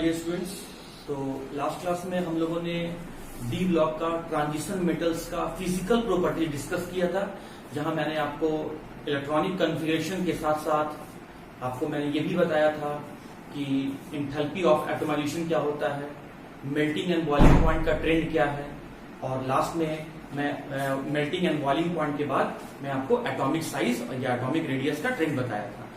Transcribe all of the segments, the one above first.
Dear students. तो last class में हम लोगों ने डी ब्लॉक का ट्रांजिशन मेटल्स का फिजिकल प्रॉपर्टी डिस्कस किया था, जहां मैंने आपको इलेक्ट्रॉनिक कॉन्फ़िगरेशन के साथ साथ आपको मैंने ये भी बताया था कि एंथैल्पी ऑफ एटमाइजेशन क्या होता है, मेल्टिंग एंड बॉइलिंग पॉइंट का ट्रेंड क्या है, और लास्ट में मैं मेल्टिंग एंड बॉइलिंग पॉइंट के बाद मैं आपको एटॉमिक साइज या एटॉमिक रेडियस का ट्रेंड बताया था।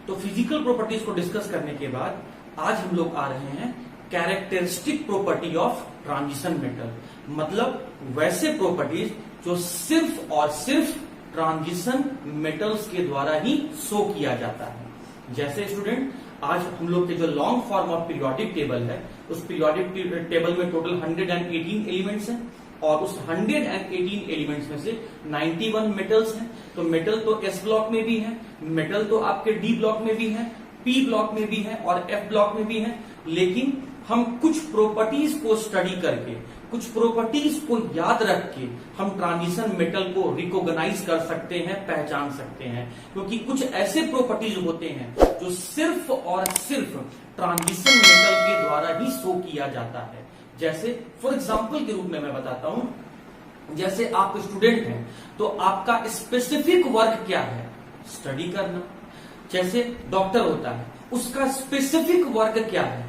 तो फिजिकल प्रॉपर्टीज को डिस्कस करने के बाद आज हम लोग आ रहे हैं characteristic property of transition metal, मतलब वैसे प्रॉपर्टीज जो सिर्फ और सिर्फ ट्रांजिशन मेटल्स के द्वारा ही शो किया जाता है। जैसे स्टूडेंट, आज हम लोग के जो long form of periodic table है, उस पीरियोडिक टेबल में टोटल 118 एलिमेंट्स हैं और उस 118 एलिमेंट्स में से 91 मेटल्स हैं। तो मेटल तो एस ब्लॉक में भी है, मेटल तो आपके डी ब्लॉक में भी है, पी ब्लॉक में भी है और एफ ब्लॉक में भी है। लेकिन हम कुछ प्रॉपर्टीज को स्टडी करके, कुछ प्रॉपर्टीज को याद रख के हम ट्रांजिशन मेटल को रिकॉग्नाइज कर सकते हैं, पहचान सकते हैं, क्योंकि कुछ ऐसे प्रॉपर्टीज होते हैं जो सिर्फ और सिर्फ ट्रांजिशन मेटल के द्वारा ही शो किया जाता है। जैसे फॉर एग्जाम्पल के रूप में मैं बताता हूं, जैसे आप स्टूडेंट हैं तो आपका स्पेसिफिक वर्क क्या है? स्टडी करना। जैसे डॉक्टर होता है, उसका स्पेसिफिक वर्क क्या है?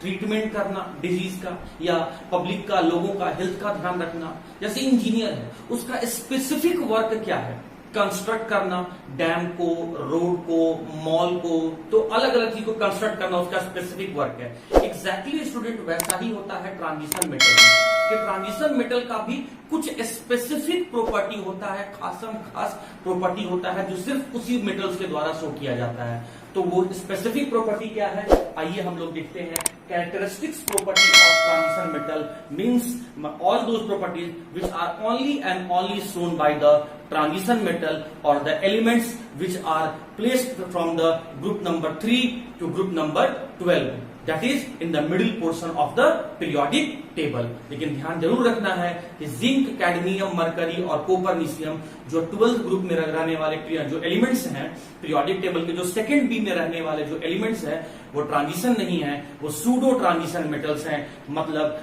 ट्रीटमेंट करना डिजीज का या पब्लिक का, लोगों का हेल्थ का ध्यान रखना। जैसे इंजीनियर है, उसका स्पेसिफिक वर्क क्या है? कंस्ट्रक्ट करना, डैम को, रोड को, मॉल को, तो अलग अलग चीज को कंस्ट्रक्ट करना उसका स्पेसिफिक वर्क है। एग्जैक्टली स्टूडेंट वैसा ही होता है ट्रांजिशन मेटल में, कि ट्रांजिशन मेटल का भी कुछ स्पेसिफिक प्रॉपर्टी होता है, खास प्रॉपर्टी होता है जो सिर्फ उसी मेटल्स के द्वारा शो किया जाता है। तो वो स्पेसिफिक प्रॉपर्टी क्या है, आइए हम लोग देखते हैं। Characteristics property of transition metal means all those properties which are only and only shown by the transition metal और the elements which are placed from the group number 3 to group number 12, that is in the middle portion of the periodic table। लेकिन ध्यान जरूर रखना है कि zinc, cadmium, mercury और कोपरनीशियम जो 12th group में रहने वाले जो एलिमेंट्स हैं, पीरियोडिक टेबल के जो सेकेंड बी में रहने वाले जो एलिमेंट्स हैं, वो ट्रांजिशन नहीं है, वो सूडो ट्रांजिशन मेटल्स हैं। मतलब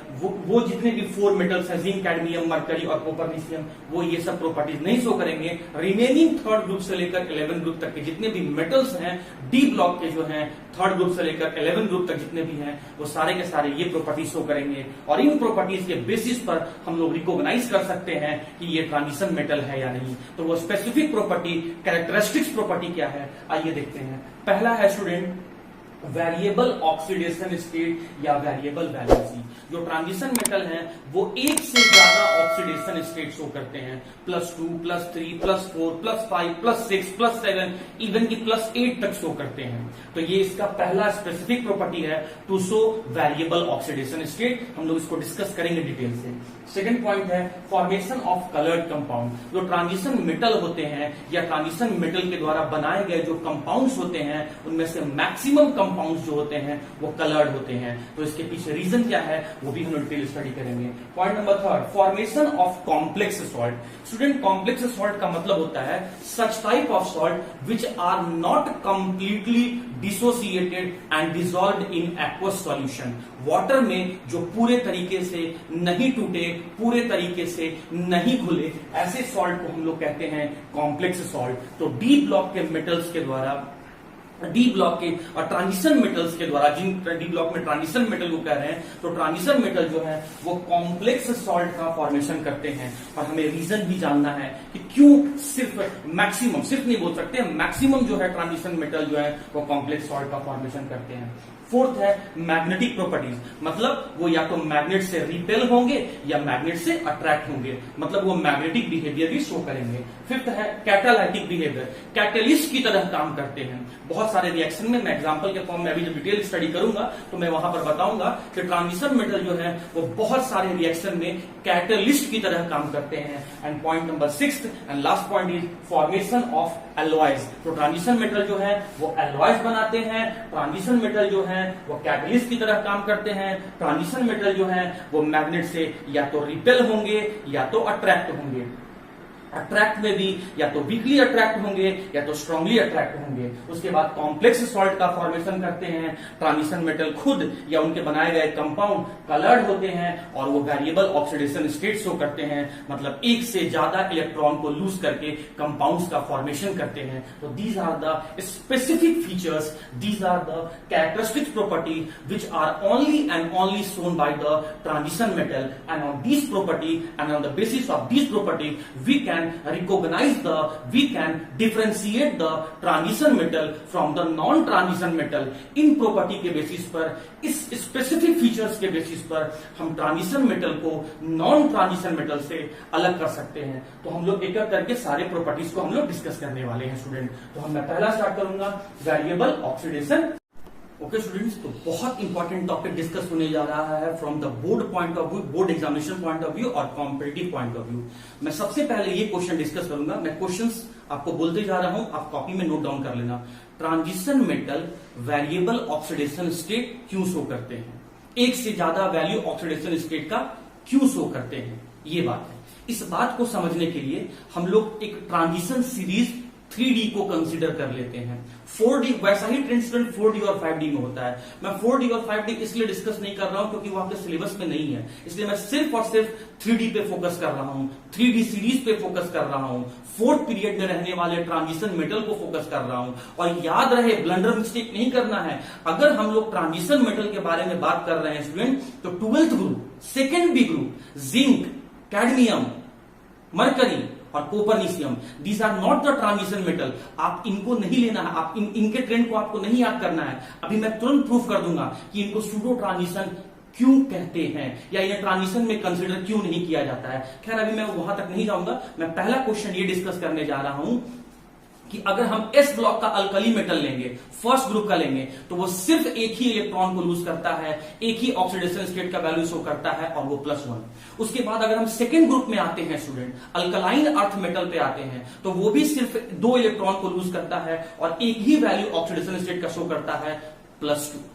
वो जितने भी 4 मेटल्स हैं, जिंक, कैडमियम, मरकरी और कोपरनीशियम, वो ये सब प्रॉपर्टीज नहीं शो करेंगे। रिमेनिंग 3rd ग्रुप से लेकर 11th ग्रुप तक के जितने भी मेटल्स हैं, डी ब्लॉक के जो हैं 3rd ग्रुप से लेकर 11th ग्रुप तक जितने भी हैं, वो सारे के सारे ये प्रॉपर्टीज शो करेंगे। और इन प्रॉपर्टीज के बेसिस पर हम लोग रिकॉग्नाइज कर सकते हैं कि ये ट्रांजिशन मेटल है या नहीं। तो वो स्पेसिफिक प्रॉपर्टी, कैरेक्टरिस्टिक्स प्रॉपर्टी क्या है, आइए देखते हैं। पहला है स्टूडेंट वेरिएबल ऑक्सीडेशन स्टेट या वेरिएबल वैलेंसी। जो ट्रांजिशन मेटल हैं वो एक से ज्यादा ऑक्सीडेशन स्टेट शो करते हैं, +2, +3, +4, +5, +6, +7, इवन की +8 तक शो करते हैं। तो ये इसका पहला स्पेसिफिक प्रॉपर्टी है, to show variable oxidation state. हम लोग इसको डिस्कस करेंगे डिटेल से। सेकेंड पॉइंट है फॉर्मेशन ऑफ कलर्ड कंपाउंड। जो ट्रांजिशन मेटल होते हैं या ट्रांजिशन मेटल के द्वारा बनाए गए जो कंपाउंड्स होते हैं, उनमें से मैक्सिमम कंपाउंड्स जो होते हैं वो कलर्ड होते हैं। तो इसके पीछे रीजन क्या है वो भी हम डिटेल स्टडी करेंगे। Point number 3, formation of complex salt. Student, complex salt का मतलब होता है such type of salt which are not completely dissociated and dissolved in aqueous solution. Water में जो पूरे तरीके से नहीं टूटे, पूरे तरीके से नहीं घुले, ऐसे सॉल्ट को हम लोग कहते हैं कॉम्प्लेक्स सॉल्ट। तो डी ब्लॉक के मेटल्स के द्वारा, डी ब्लॉक के और ट्रांजिशन मेटल्स के द्वारा, जिन डी ब्लॉक में ट्रांजिशन मेटल को कह रहे हैं, तो ट्रांजिशन मेटल जो है वो कॉम्प्लेक्स सॉल्ट का फॉर्मेशन करते हैं। और हमें रीजन भी जानना है कि क्यों सिर्फ मैक्सिमम, सिर्फ नहीं बोल सकते, मैक्सिमम जो है ट्रांजिशन मेटल जो है वो कॉम्प्लेक्स सॉल्ट का फॉर्मेशन करते हैं। फोर्थ है मैग्नेटिक प्रॉपर्टीज, मतलब वो या तो मैग्नेट से रिपेल होंगे या मैग्नेट से अट्रैक्ट होंगे, मतलब वो मैग्नेटिक बिहेवियर भी शो करेंगे। फिफ्थ है कैटालाइटिक बिहेवियर, कैटलिस्ट की तरह काम करते हैं। बहुत सारे रिएक्शन में, मैं एग्जांपल के फॉर्म में अभी जब डिटेल स्टडी करूंगा तो मैं वहां पर बताऊंगा कि ट्रांजिशन मेटल जो है वो बहुत सारे रिएक्शन में कैटलिस्ट की तरह काम करते हैं। And point number 6 and last point is formation of alloys. तो ट्रांजिशन मेटल जो है वो एलॉयज बनाते हैं, ट्रांजिशन मेटल जो है वो कैटलिस्ट की तरह काम करते हैं, ट्रांजिशन मेटल जो है वो मैग्नेट से या तो रिपेल होंगे या तो अट्रैक्ट होंगे। अट्रैक्ट में भी या तो वीकली अट्रैक्ट होंगे या तो स्ट्रांगली अट्रैक्ट होंगे। उसके बाद कॉम्प्लेक्स सॉल्ट का फॉर्मेशन करते हैं। ट्रांजिशन मेटल खुद या उनके बनाए गए कंपाउंड कलर्ड होते हैं और वो वेरिएबल ऑक्सीडेशन स्टेट शो करते हैं, मतलब एक से ज्यादा इलेक्ट्रॉन को लूज करके कंपाउंड्स का फॉर्मेशन करते हैं। तो these are the specific features, these are the characteristic property which are only and only shown by the transition metal, and on this property and on the basis of this property we can we can differentiate the transition metal from the non-transition metal। In property के basis पर, इस specific features के basis पर हम transition metal को non transition metal से अलग कर सकते हैं। तो हम लोग एक एक करके सारे प्रॉपर्टीज को हम लोग डिस्कस करने वाले हैं स्टूडेंट। तो मैं पहला स्टार्ट करूंगा वेरिएबल ऑक्सीडेशन। ओके स्टूडेंट्स, तो बहुत इंपॉर्टेंट टॉपिक डिस्कस होने जा रहा है from the board point of view, board examination point of view और कॉम्पिटिटिव पॉइंट ऑफ व्यू। मैं सबसे पहले ये क्वेश्चन डिस्कस करूंगा। मैं क्वेश्चंस आपको बोलते जा रहा हूं, आप कॉपी में नोट डाउन कर लेना। Transition metal variable oxidation state क्यों शो करते हैं? एक से ज्यादा वैल्यू ऑक्सीडेशन स्टेट का क्यों शो करते हैं, ये बात है। इस बात को समझने के लिए हम लोग एक ट्रांजिशन सीरीज 3D को कंसीडर कर लेते हैं। 4D वैसा ही ट्रेंड स्टूडेंट 4D और 5D में होता है। मैं 4D और 5D इसलिए डिस्कस नहीं कर रहा हूं क्योंकि वो आपके सिलेबस में नहीं है, इसलिए मैं सिर्फ और सिर्फ 3D पे फोकस कर रहा हूं, 3D सीरीज पे फोकस कर रहा हूं, 4th पीरियड में रहने वाले ट्रांजिशन मेटल को फोकस कर रहा हूं। और याद रहे, ब्लंडर मिस्टेक नहीं करना है। अगर हम लोग ट्रांजिशन मेटल के बारे में बात कर रहे हैं स्टूडेंट, तो 12th group, 2nd B group, zinc, cadmium, mercury और copernicium, these are not the transition metal. आप इनको नहीं लेना है, आप इनके ट्रेंड को आपको नहीं याद करना है। अभी मैं तुरंत प्रूफ कर दूंगा कि इनको सूडो ट्रांजिशन क्यों कहते हैं या इन्हें ट्रांजिशन में कंसीडर क्यों नहीं किया जाता है। खैर अभी मैं वहां तक नहीं जाऊंगा। मैं पहला क्वेश्चन ये डिस्कस करने जा रहा हूं कि अगर हम एस ब्लॉक का अल्कली मेटल लेंगे, फर्स्ट ग्रुप का लेंगे, तो वो सिर्फ एक ही इलेक्ट्रॉन को लूज करता है, एक ही ऑक्सीडेशन स्टेट का वैल्यू शो करता है और वो +1। उसके बाद अगर हम सेकेंड ग्रुप में आते हैं स्टूडेंट, अल्कलाइन अर्थ मेटल पे आते हैं, तो वो भी सिर्फ 2 इलेक्ट्रॉन को लूज करता है और एक ही वैल्यू ऑक्सीडेशन स्टेट का शो करता है +2।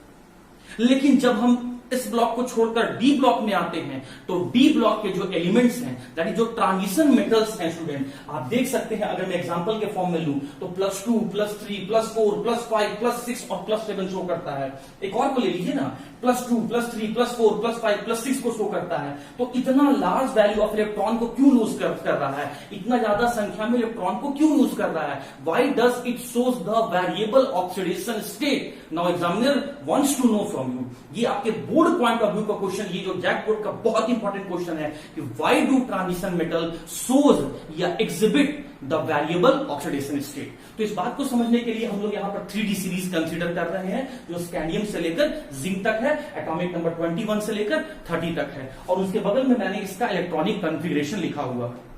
लेकिन जब हम इस ब्लॉक को छोड़कर डी ब्लॉक में आते हैं, तो डी ब्लॉक के जो एलिमेंट्स हैं, दैट इज जो ट्रांजिशन मेटल्स हैं स्टूडेंट, आप देख सकते हैं। अगर मैं एग्जांपल के फॉर्म में लूं तो +2, +3, +4, +5, +6 और +7 शो करता है। एक और को ले लीजिए ना, +2, +3, +4, +5, +6 को शो करता है। तो इतना लार्ज वैल्यू ऑफ इलेक्ट्रॉन को क्यों लूज कर रहा है? इतना ज्यादा संख्या में इलेक्ट्रॉन को क्यों लूज कर रहा है? Why does it shows the variable oxidation state? Now examiner wants to know from you. ये आपके बोर्ड पॉइंट ऑफ व्यू का क्वेश्चन, ये जो जैक बोर्ड का बहुत इंपॉर्टेंट क्वेश्चन है कि why do transition metal shows या exhibit the variable oxidation state. तो इस बात को समझने के लिए हम लोग यहां पर 3D सीरीज कंसीडर कर रहे हैं, जो स्कैंडियम से लेकर जिंक तक है, एटॉमिक नंबर 21 से लेकर 30 तक है। और उसके बगल में मैंने इसका इलेक्ट्रॉनिक कॉन्फ़िगरेशन लिखा हुआ है।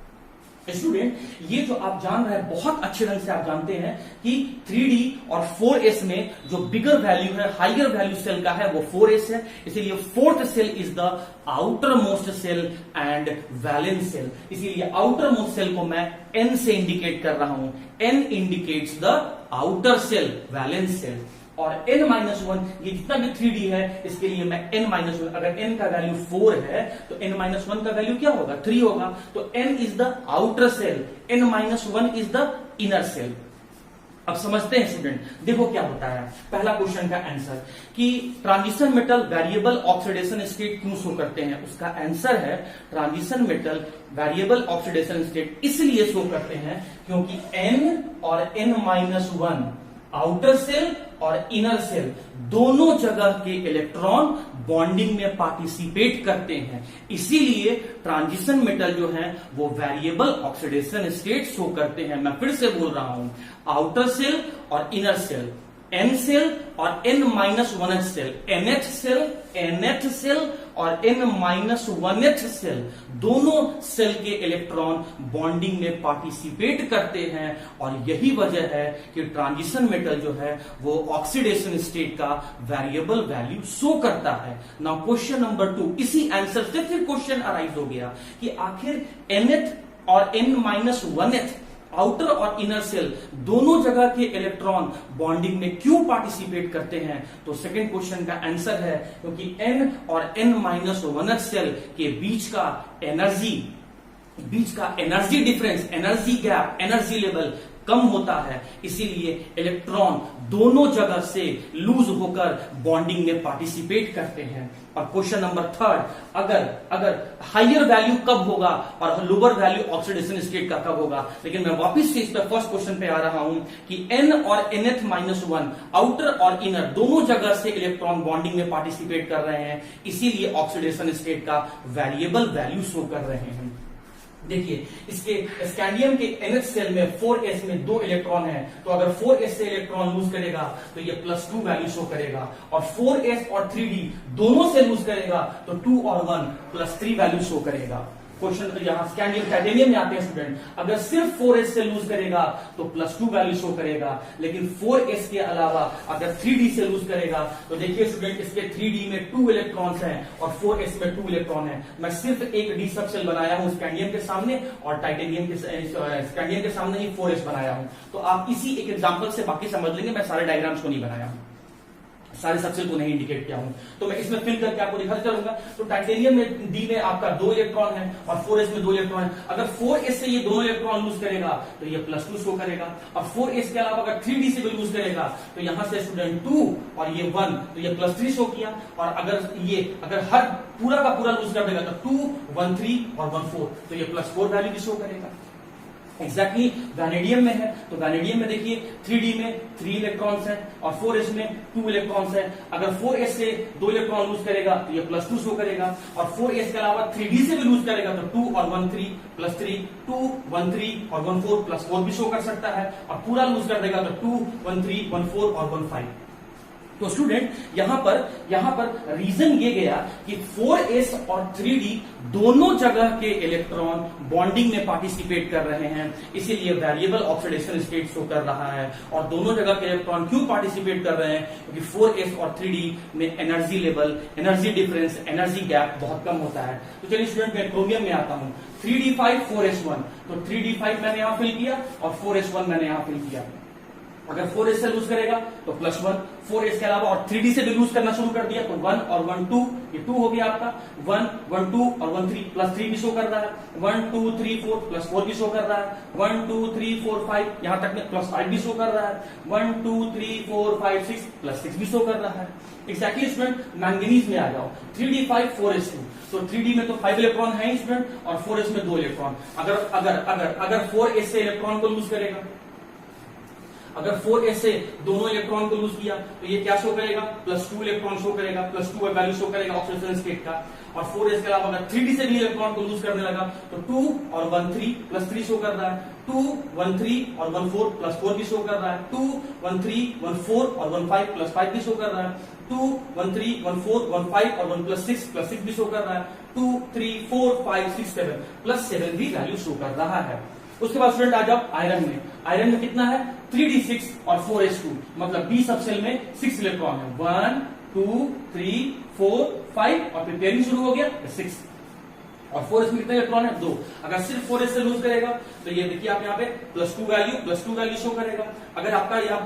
स्टूडेंट, ये जो आप जान रहे हैं, बहुत अच्छे ढंग से आप जानते हैं कि 3D और 4s में जो बिगर वैल्यू है, हाइयर वैल्यू सेल का है, वो 4s है। इसीलिए 4th shell is the outer most shell and valence shell. इसीलिए आउटर मोस्ट सेल को मैं n से इंडिकेट कर रहा हूं। n indicates the outer shell, valence shell. और n-1 ये जितना भी 3D है, इसके लिए मैं n-1, अगर n का वैल्यू 4 है तो n-1 का वैल्यू क्या होगा? 3 होगा। तो n is the outer shell, n-1 is the inner shell. अब समझते हैं स्टूडेंट, देखो क्या होता है। पहला क्वेश्चन का आंसर कि transition metal variable oxidation state क्यों शो करते हैं, उसका आंसर है transition metal variable oxidation state इसलिए शो करते हैं क्योंकि n और n-1 आउटर सेल और इनर सेल दोनों जगह के इलेक्ट्रॉन बॉन्डिंग में पार्टिसिपेट करते हैं। इसीलिए ट्रांजिशन मेटल जो है वो वेरिएबल ऑक्सीडेशन स्टेट शो करते हैं। मैं फिर से बोल रहा हूं, आउटर सेल और इनर सेल, n सेल और n-1th shell, nth shell, nth shell और n-1th सेल, दोनों सेल के इलेक्ट्रॉन बॉन्डिंग में पार्टिसिपेट करते हैं। और यही वजह है कि ट्रांजिशन मेटल जो है वो ऑक्सीडेशन स्टेट का वेरिएबल वैल्यू शो करता है। नाउ क्वेश्चन नंबर 2, इसी आंसर से फिर क्वेश्चन अराइज हो गया कि आखिर nth और n-1th आउटर और इनर सेल दोनों जगह के इलेक्ट्रॉन बॉन्डिंग में क्यों पार्टिसिपेट करते हैं? तो सेकंड क्वेश्चन का आंसर है क्योंकि n और n-1th सेल के बीच का एनर्जी बीच का energy difference, energy gap, energy level कम होता है, इसीलिए इलेक्ट्रॉन दोनों जगह से लूज होकर बॉन्डिंग में पार्टिसिपेट करते हैं। और क्वेश्चन नंबर थर्ड, अगर हायर वैल्यू कब होगा और लोअर वैल्यू ऑक्सीडेशन स्टेट का कब होगा। लेकिन मैं वापस से इस पर फर्स्ट क्वेश्चन पे आ रहा हूं कि n और nth-1 आउटर और इनर दोनों जगह से इलेक्ट्रॉन बॉन्डिंग में पार्टिसिपेट कर रहे हैं, इसीलिए ऑक्सीडेशन स्टेट का वेरिएबल वैल्यू शो कर रहे हैं। देखिए, इसके स्कैंडियम के nth सेल में 4s में 2 इलेक्ट्रॉन है, तो अगर 4s से इलेक्ट्रॉन लूज करेगा तो ये +2 वैल्यू शो करेगा, और 4s और 3d दोनों से लूज करेगा तो 2 और 1 +3 वैल्यू शो करेगा। क्वेश्चन यहां स्कैंडियम टाइटेनियम में आते हैं स्टूडेंट, अगर सिर्फ 4s से लूज करेगा तो +2 वैल्यू शो करेगा, लेकिन 4s के अलावा अगर 3d से लूज करेगा तो देखिए स्टूडेंट, इसके 3d में 2 इलेक्ट्रॉन्स हैं और 4s में 2 इलेक्ट्रॉन है। मैं सिर्फ एक d सब सेल बनाया हूं स्कैंडियम के सामने, और टाइटेनियम के स्कैंडियम के सामने ही 4s बनाया हूं। तो आप इसी एक एग्जांपल से बाकी समझ लेंगे, मैं सारे डायग्राम्स को नहीं बनाया हूं, सारे सबसेल को नहीं इंडिकेट किया हूं, तो मैं इसमें फिल करके आपको दिखाता चलूंगा। तो टाइटेनियम में डी में आपका 2 इलेक्ट्रॉन है और 4s में 2 इलेक्ट्रॉन है। अगर 4s से ये दोनों इलेक्ट्रॉन लूज करेगा तो ये +2 शो करेगा, और 4s के अलावा अगर 3d से भी लूज करेगा तो यहां से स्टूडेंट 2 और ये 1, तो ये +3 शो किया। और अगर हर पूरा का पूरा लूज कर देगा तो 2, 1, 3 और 1, 4, तो ये +4 वैल्यू भी शो करेगा। एग्जैक्टली वैनेडियम में है, तो वैनेडियम में देखिए 3d में 3 इलेक्ट्रॉन्स हैं और 4s में 2 इलेक्ट्रॉन्स हैं। अगर 4s से 2 इलेक्ट्रॉन लूज करेगा तो ये +2 शो करेगा, और 4s के अलावा 3d से भी लूज करेगा तो 2 और 1, 3 +3, 2, 1, 3 और 1, 4 +4 भी शो कर सकता है, और पूरा लूज कर देगा तो 2, 1, 3, 1, 4 और 1, 5। तो स्टूडेंट यहां पर रीजन ये गया कि 4s और 3d दोनों जगह के इलेक्ट्रॉन बॉन्डिंग में पार्टिसिपेट कर रहे हैं, इसीलिए वेरिएबल ऑक्सीडेशन स्टेट शो कर रहा है। और दोनों जगह के इलेक्ट्रॉन क्यों पार्टिसिपेट कर रहे हैं, क्योंकि 4s और 3d में energy level, energy difference, energy gap बहुत कम होता है। तो चलिए स्टूडेंट मैं क्रोमियम में आता हूं, 3d5 4s1, तो 3d5 मैंने यहां फिल किया और 4s1 मैंने यहां फिल किया। अगर 4s से लूज करेगा तो +1, 4s के अलावा और 3d से भी लूज करना शुरू कर दिया तो 1 और 1, 2, ये 2 हो गया आपका, 1, 1, 2 और 1, 3 +3 भी शो कर रहा है, 1, 2, 3, 4 +4 भी शो कर रहा है, 1, 2, 3, 4, 5 यहां तक में +5 भी शो कर रहा है, 1, 2, 3, 4, 5, 6 +6 भी शो कर रहा है। एक्जैक्टली स्टूडेंट मैंगनीज में आ जाओ, 3d5 4s2, तो 3d में तो 5 इलेक्ट्रॉन है स्टूडेंट और 4s में 2 इलेक्ट्रॉन। अगर 4s से इलेक्ट्रॉन को लूज करेगा, अगर 4s से दोनों इलेक्ट्रॉन को लूज किया तो ये क्या शो करेगा, +2 इलेक्ट्रॉन शो करेगा, +2 वैल्यू शो करेगा ऑक्सीडेशन स्टेट का। और 4s के अलावा अगर 3d से भी इलेक्ट्रॉन को लूज करने लगा तो 2 और 1, 3 +3 शो कर रहा है, 2, 1, 3 और 1, 4 +4 भी शो कर रहा है, 2, 1, 3, 1, 4 और 1, 5 +5 भी शो कर रहा है, 2, 1, 3, 1, 4, 1, 5 और 1 +6 भी शो कर रहा है, 2, 3, 4, 5, 6, 7 +7 भी वैल्यू शो कर रहा है। उसके बाद स्टूडेंट आ जाओ आयरन में, आयरन में कितना है 3d6 और 4s2, मतलब b सब सेल में 6 इलेक्ट्रॉन है, 1, 2, 3, 4, 5 और फिर पेयरिंग शुरू हो गया 6, और 4s में कितने इलेक्ट्रॉन है 2। अगर सिर्फ 4s से लूज करेगा तो ये देखिए आप यहाँ पे +2 वैल्यू शो करेगा। अगर आपका यहाँ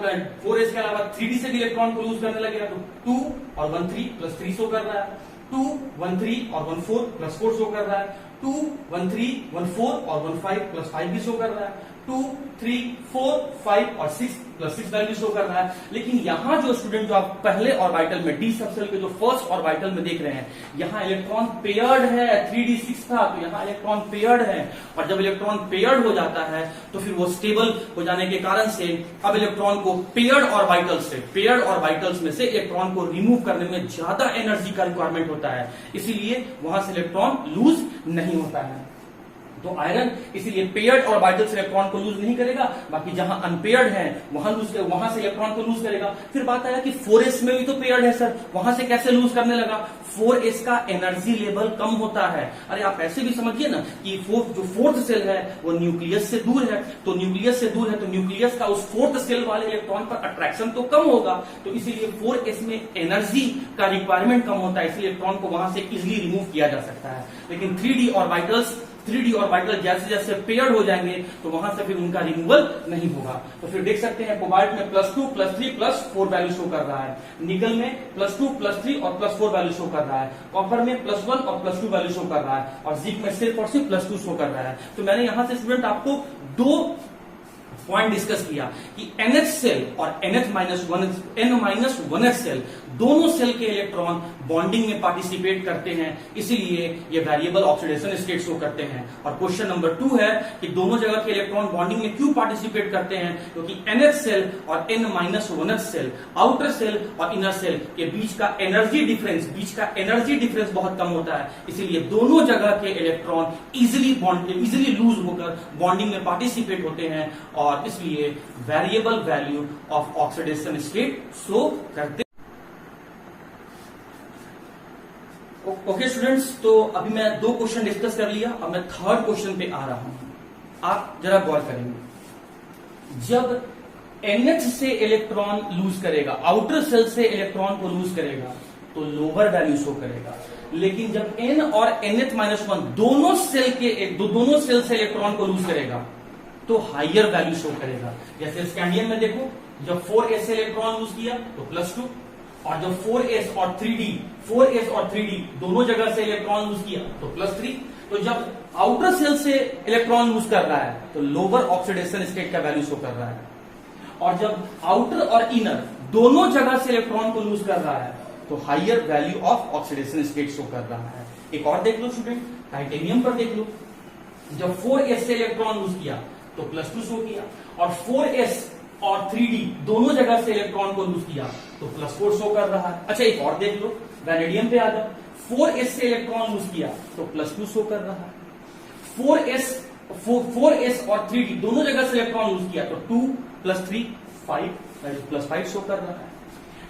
4s के अलावा 3d से भी इलेक्ट्रॉन को लूज करने लगेगा तो 2 और 1, 3 +3 शो कर रहा है, 2, 1, 3 और 1, 4 +4 शो कर रहा है, 2, 1, 3, 1, 4 और 1, 5 +5 भी शो कर रहा है, 2, 3, 4, 5 और 6 +6 वैल्यू शो कर रहा है। लेकिन यहां जो स्टूडेंट जो आप पहले ऑर्बिटल में डी सबसेल के जो फर्स्ट ऑर्बिटल में देख रहे हैं, यहां इलेक्ट्रॉन पेयर्ड है, 3d6 था तो यहां इलेक्ट्रॉन पेयर्ड है, और जब इलेक्ट्रॉन पेयर्ड हो जाता है तो फिर वो स्टेबल हो जाने के कारण से अब इलेक्ट्रॉन को पेयर्ड ऑर्बिटल्स में से इलेक्ट्रॉन को रिमूव करने में ज्यादा एनर्जी का रिक्वायरमेंट होता है, इसीलिए वहां से इलेक्ट्रॉन लूज नहीं होता है। तो आयरन इसीलिए पेयर्ड ऑर्बिटल से इलेक्ट्रॉन को लूज नहीं करेगा, बाकी जहां अनपेयर्ड है वहां से इलेक्ट्रॉन को लूज करेगा। फिर बात आया कि 4s में भी तो पेयर्ड है सर, वहां से कैसे लूज करने लगा, 4s का एनर्जी लेवल कम होता है। अरे आप ऐसे भी समझिए ना कि जो फोर्थ सेल है वो न्यूक्लियस से दूर है, तो न्यूक्लियस का उस फोर्थ सेल वाले इलेक्ट्रॉन पर अट्रैक्शन तो कम होगा, तो इसीलिए 4s में एनर्जी का रिक्वायरमेंट कम होता है, इसलिए इलेक्ट्रॉन को वहां से इजिली रिमूव किया जा सकता है। लेकिन 3d ऑर्बिटल्स 3D ऑर्बिटल जैसे जैसे पेयर्ड हो जाएंगे तो वहां से फिर उनका रिमूवल नहीं होगा। तो फिर देख सकते हैं कोबाल्ट में +2 +3 +4 वैल्यू शो कर रहा है, निकल में +2 +3 और +4 वैल्यू शो कर रहा है, कॉपर में +1 और +2 वैल्यू शो कर रहा है और जिंक में सिर्फ और सिर्फ +2 शो कर रहा है। तो मैंने यहां से स्टूडेंट आपको दो पॉइंट डिस्कस किया कि NH सेल और N-1H सेल दोनों सेल के इलेक्ट्रॉन बॉन्डिंग में पार्टिसिपेट करते हैं, इसीलिए ये वेरिएबल ऑक्सीडेशन स्टेट शो करते हैं। और क्वेश्चन नंबर 2 है कि दोनों जगह के इलेक्ट्रॉन बॉन्डिंग में क्यों पार्टिसिपेट करते हैं, क्योंकि NH सेल और N-1H सेल आउटर सेल और इनर सेल के बीच का एनर्जी डिफरेंस बहुत कम होता है, इसीलिए दोनों जगह के इलेक्ट्रॉन इजिली लूज होकर बॉन्डिंग में पार्टिसिपेट होते हैं और इसलिए variable value of oxidation state show करते हैं। ओके स्टूडेंट्स, तो अभी मैं 2 क्वेश्चन डिस्कस कर लिया, अब मैं थर्ड क्वेश्चन पे आ रहा हूं। आप जरा गौर करेंगे, जब NH से इलेक्ट्रॉन लूज करेगा, आउटर सेल से इलेक्ट्रॉन को लूज करेगा तो लोअर वैल्यू शो करेगा, लेकिन जब N और NH-1 दोनों सेल से इलेक्ट्रॉन को लूज करेगा तो हायर वैल्यू शो करेगा। जैसे स्कैंडियम में देखो, जब 4s से इलेक्ट्रॉन लूज किया तो +2 और जब 4s और 3d दोनों जगह से इलेक्ट्रॉन लूज किया तो +3। तो जब आउटर सेल से इलेक्ट्रॉन लूज कर रहा है तो लोअर ऑक्सीडेशन स्टेट का वैल्यू शो कर रहा है, और जब आउटर और इनर दोनों जगह से इलेक्ट्रॉन को लूज कर रहा है तो higher value of oxidation state show कर रहा है। एक और देख लो स्टूडेंट, टाइटेनियम पर देख लो, जब 4s से इलेक्ट्रॉन लूज किया तो +2 शो किया, और 4s और 3d दोनों जगह से इलेक्ट्रॉन को लूज किया तो +4 शो कर रहा है। अच्छा एक और देख लो, वैनेडियम पे आ जाओ, 4s से इलेक्ट्रॉन लूज किया तो +2 शो कर रहा है, 4s और 3d दोनों जगह से इलेक्ट्रॉन लूज किया तो 2 + 3 5 +5 शो कर रहा है।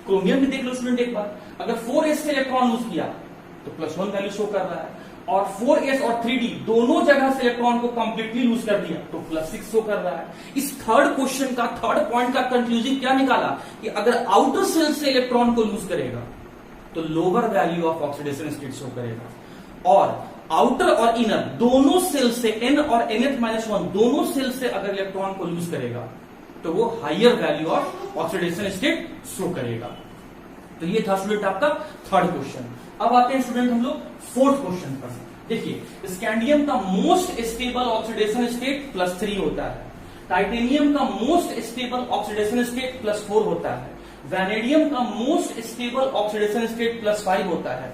क्रोमियम भी देख लो स्टूडेंट एक बार, अगर 4s से इलेक्ट्रॉन लूज किया तो +1 वैल्यू शो कर रहा है, और 4s और 3d दोनों जगह से इलेक्ट्रॉन को कंप्लीटली लूज कर दिया तो +6 शो कर रहा है। इस थर्ड क्वेश्चन का थर्ड पॉइंट का कंक्लूजन क्या निकाला कि अगर आउटर सेल से इलेक्ट्रॉन को लूज करेगा तो lower value of oxidation state show करेगा, और आउटर और इनर दोनों सेल से N और NH-1 दोनों सेल से अगर इलेक्ट्रॉन को लूज करेगा तो वो higher value of oxidation state show करेगा। तो ये था स्टूडेंट आपका थर्ड क्वेश्चन। अब आते हैं स्टूडेंट हम लोग फोर्थ क्वेश्चन पर। देखिए, स्कैंडियम का मोस्ट स्टेबल ऑक्सीडेशन स्टेट +3 होता है, टाइटेनियम का मोस्ट स्टेबल ऑक्सीडेशन स्टेट +4 होता है, वैनेडियम का मोस्ट स्टेबल ऑक्सीडेशन स्टेट +5 होता है,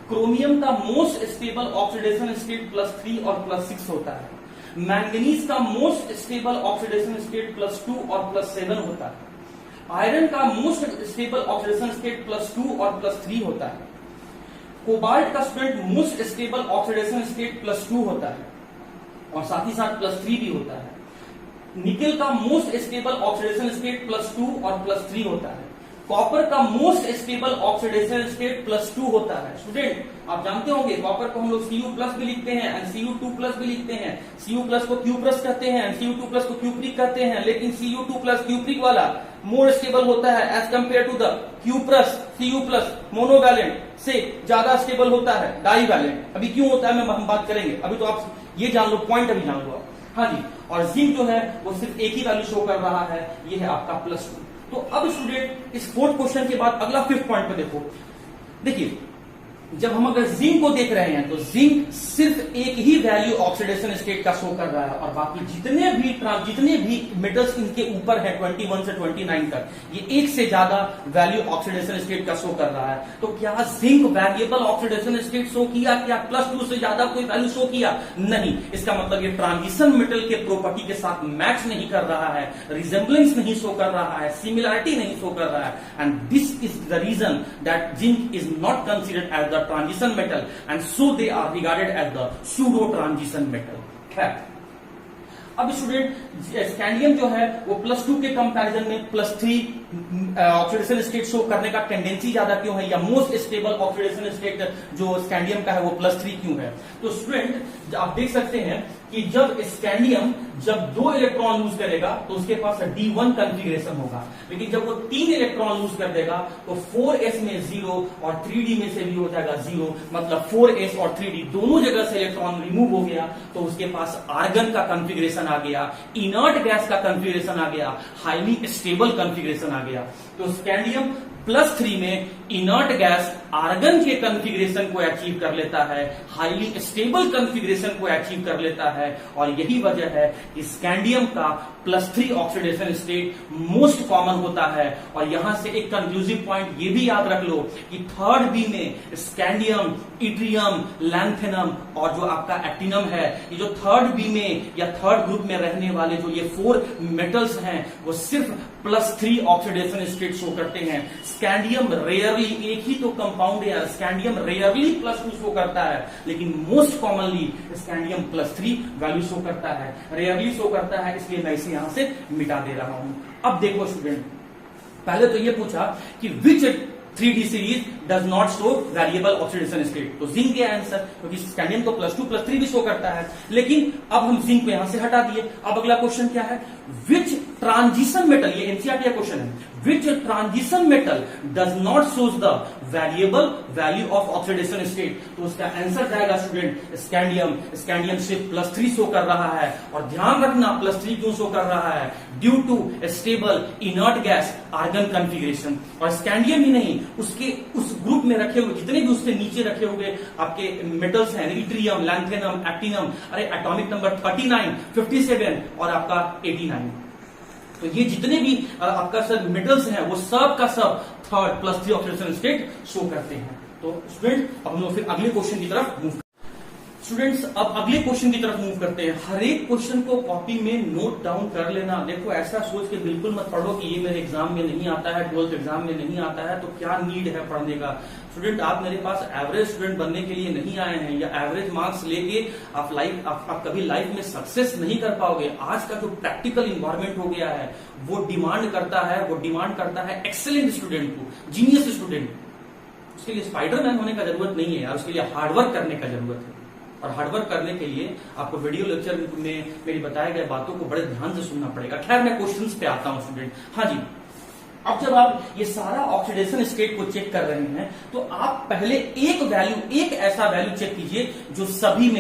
क्रोमियम का मोस्ट स्टेबल ऑक्सीडेशन स्टेट +3 और +6 होता है, मैंगनीज का मोस्ट स्टेबल ऑक्सीडेशन स्टेट +2 और +7 होता है, आयरन का मोस्ट स्टेबल ऑक्सीडेशन स्टेट +2 और +3 होता है, कोबाल्ट का student most stable oxidation state +2 होता है और साथ ही साथ +3 भी होता है, निकेल का मोस्ट स्टेबल ऑक्सीडेशन स्टेट +2 और +3 होता है, कॉपर का मोस्ट स्टेबल ऑक्सीडेशन स्टेट +2 होता है। स्टूडेंट आप जानते होंगे कॉपर को हम लोग Cu+ भी लिखते हैं एंड Cu2+ भी लिखते हैं, Cu+ को Q+ कहते हैं एंड Cu2+ को Q+ कहते हैं, लेकिन Cu2+ Q+ वाला मोर स्टेबल होता है as compare to the Cu+ monovalent से ज्यादा स्टेबल होता है डाईवैलेंट। अभी क्यों होता है हम बात करेंगे, अभी तो आप ये जान लो, पॉइंट अभी जान लो। हाँ जी, और जिंक जो है वो सिर्फ एक ही वैल्यू शो कर रहा है, ये है आपका +2। तो अब स्टूडेंट इस फोर्थ क्वेश्चन के बाद अगला फिफ्थ पॉइंट पे देखो। देखिए, जब हम अगर जिंक को देख रहे हैं तो जिंक सिर्फ एक ही वैल्यू ऑक्सीडेशन स्टेट का शो कर रहा है, और बाकी जितने भी मेटल्स इनके ऊपर है 21 से 29 तक, ये एक से ज्यादा वैल्यू ऑक्सीडेशन स्टेट का शो कर रहा है। तो क्या zinc variable oxidation state show किया? क्या +2 से ज्यादा कोई वैल्यू शो किया? नहीं। इसका मतलब ये ट्रांजिशन मेटल के प्रॉपर्टी के साथ मैच नहीं कर रहा है, रिजेंबलेंस नहीं शो कर रहा है, सिमिलरिटी नहीं शो कर रहा है, and this is the reason that zinc is not considered as the transition metal and so they are regarded as the pseudo transition metal। खैर, अब स्टूडेंट स्कैंडियम जो है वो +2 के कंपैरिजन में +3 ऑक्सीडेशन स्टेट शो करने का टेंडेंसी ज्यादा क्यों है, या मोस्ट स्टेबल ऑक्सीडेशन स्टेट जो स्कैंडियम का है वो +3 क्यों है। तो स्टूडेंट आप देख सकते हैं कि जब स्कैंडियम जब 2 इलेक्ट्रॉन लूज करेगा तो उसके पास D1 कॉन्फ़िगरेशन होगा, लेकिन जब वो 3 इलेक्ट्रॉन लूज कर देगा तो 4s में 0 और 3d में से भी हो जाएगा 0, मतलब 4s और 3d दोनों जगह से इलेक्ट्रॉन रिमूव हो गया, तो उसके पास आर्गन का कॉन्फ़िगरेशन आ गया, इनर्ट गैस का कॉन्फ़िगरेशन आ गया, हाईली स्टेबल कॉन्फ़िगरेशन आ गया। तो स्कैंडियम +3 में इनर्ट गैस आर्गन के कॉन्फ़िगरेशन को अचीव कर लेता है, हाईली स्टेबल कॉन्फ़िगरेशन को अचीव कर लेता है, और यही वजह है कि स्कैंडियम का +3 ऑक्सीडेशन स्टेट मोस्ट कॉमन होता है। और यहां से एक कंक्लूसिव पॉइंट ये भी याद रख लो कि 3rd बी में स्कैंडियम, इट्रियम, लैंथेनम और जो आपका एक्टिनम है, ये जो 3rd बी में या 3rd ग्रुप में रहने वाले जो ये 4 मेटल्स हैं वो सिर्फ +3 ऑक्सीडेशन स्टेट शो करते हैं। स्कैंडियम रेयरली, एक ही तो कंपाउंड है, स्कैंडियम रेयरली +2 शो करता है, लेकिन most commonly scandium +3 value show करता है, रेयरली शो करता है, इसलिए मैं इसे यहां से मिटा दे रहा हूं। अब देखो स्टूडेंट, पहले तो ये पूछा कि विच 3d series does not show variable oxidation state, तो जिंक के आंसर, क्योंकि स्कैंडियम तो +2 +3 भी शो करता है, लेकिन अब हम जिंक को यहां से हटा दिए। अब अगला क्वेश्चन क्या है, विच ट्रांजिशन मेटल, ये एनसीईआरटी का क्वेश्चन है, विच transition metal does not shows the variable value of oxidation state, तो उसका आंसर जाएगा स्टूडेंट स्कैंडियम। स्कैंडियम सिर्फ +3 शो कर रहा है, और ध्यान रखना +3 क्यों शो कर रहा है, due to stable inert gas argon configuration. और स्कैंडियम ही नहीं, उसके उस ग्रुप में रखे हुए जितने भी उसके नीचे रखे हुए आपके मेटल्स हैं, इट्रियम, लैंथेनम, एक्टिनम, अरे एटॉमिक नंबर 39, 57 और आपका 89, तो ये जितने भी आपका सर मेटल्स हैं वो सब का सब 3rd +3 ऑक्सीडेशन स्टेट शो करते हैं। तो स्टूडेंट अब हम लोग फिर अगले क्वेश्चन की तरफ मूव, स्टूडेंट्स अब अगले क्वेश्चन की तरफ मूव करते हैं। हर एक क्वेश्चन को कॉपी में नोट डाउन कर लेना। देखो ऐसा सोच के बिल्कुल मत पढ़ो कि ये मेरे एग्जाम में नहीं आता है, 12th एग्जाम में नहीं आता है, तो क्या नीड है पढ़ने का। स्टूडेंट आप मेरे पास एवरेज स्टूडेंट बनने के लिए नहीं आए हैं, या एवरेज मार्क्स लेके आप कभी लाइफ में सक्सेस नहीं कर पाओगे। आज का जो प्रैक्टिकल इन्वायरमेंट हो गया है वो डिमांड करता है एक्सेलेंट स्टूडेंट को, जीनियस स्टूडेंट। उसके लिए स्पाइडरमैन होने का जरूरत नहीं है यार, उसके लिए हार्डवर्क करने का जरूरत है। और हार्डवर्क करने के लिए आपको वीडियो लेक्चर में मेरी बताए गए बातों को बड़े ध्यान से सुनना पड़ेगा। खैर मैं क्वेश्चंस पे आता हूं स्टूडेंट। हाँ जी, अब जब आप ये सारा ऑक्सीडेशन स्टेट को चेक कर रहे हैं तो आप पहले एक ऐसा वैल्यू चेक कीजिए जो सभी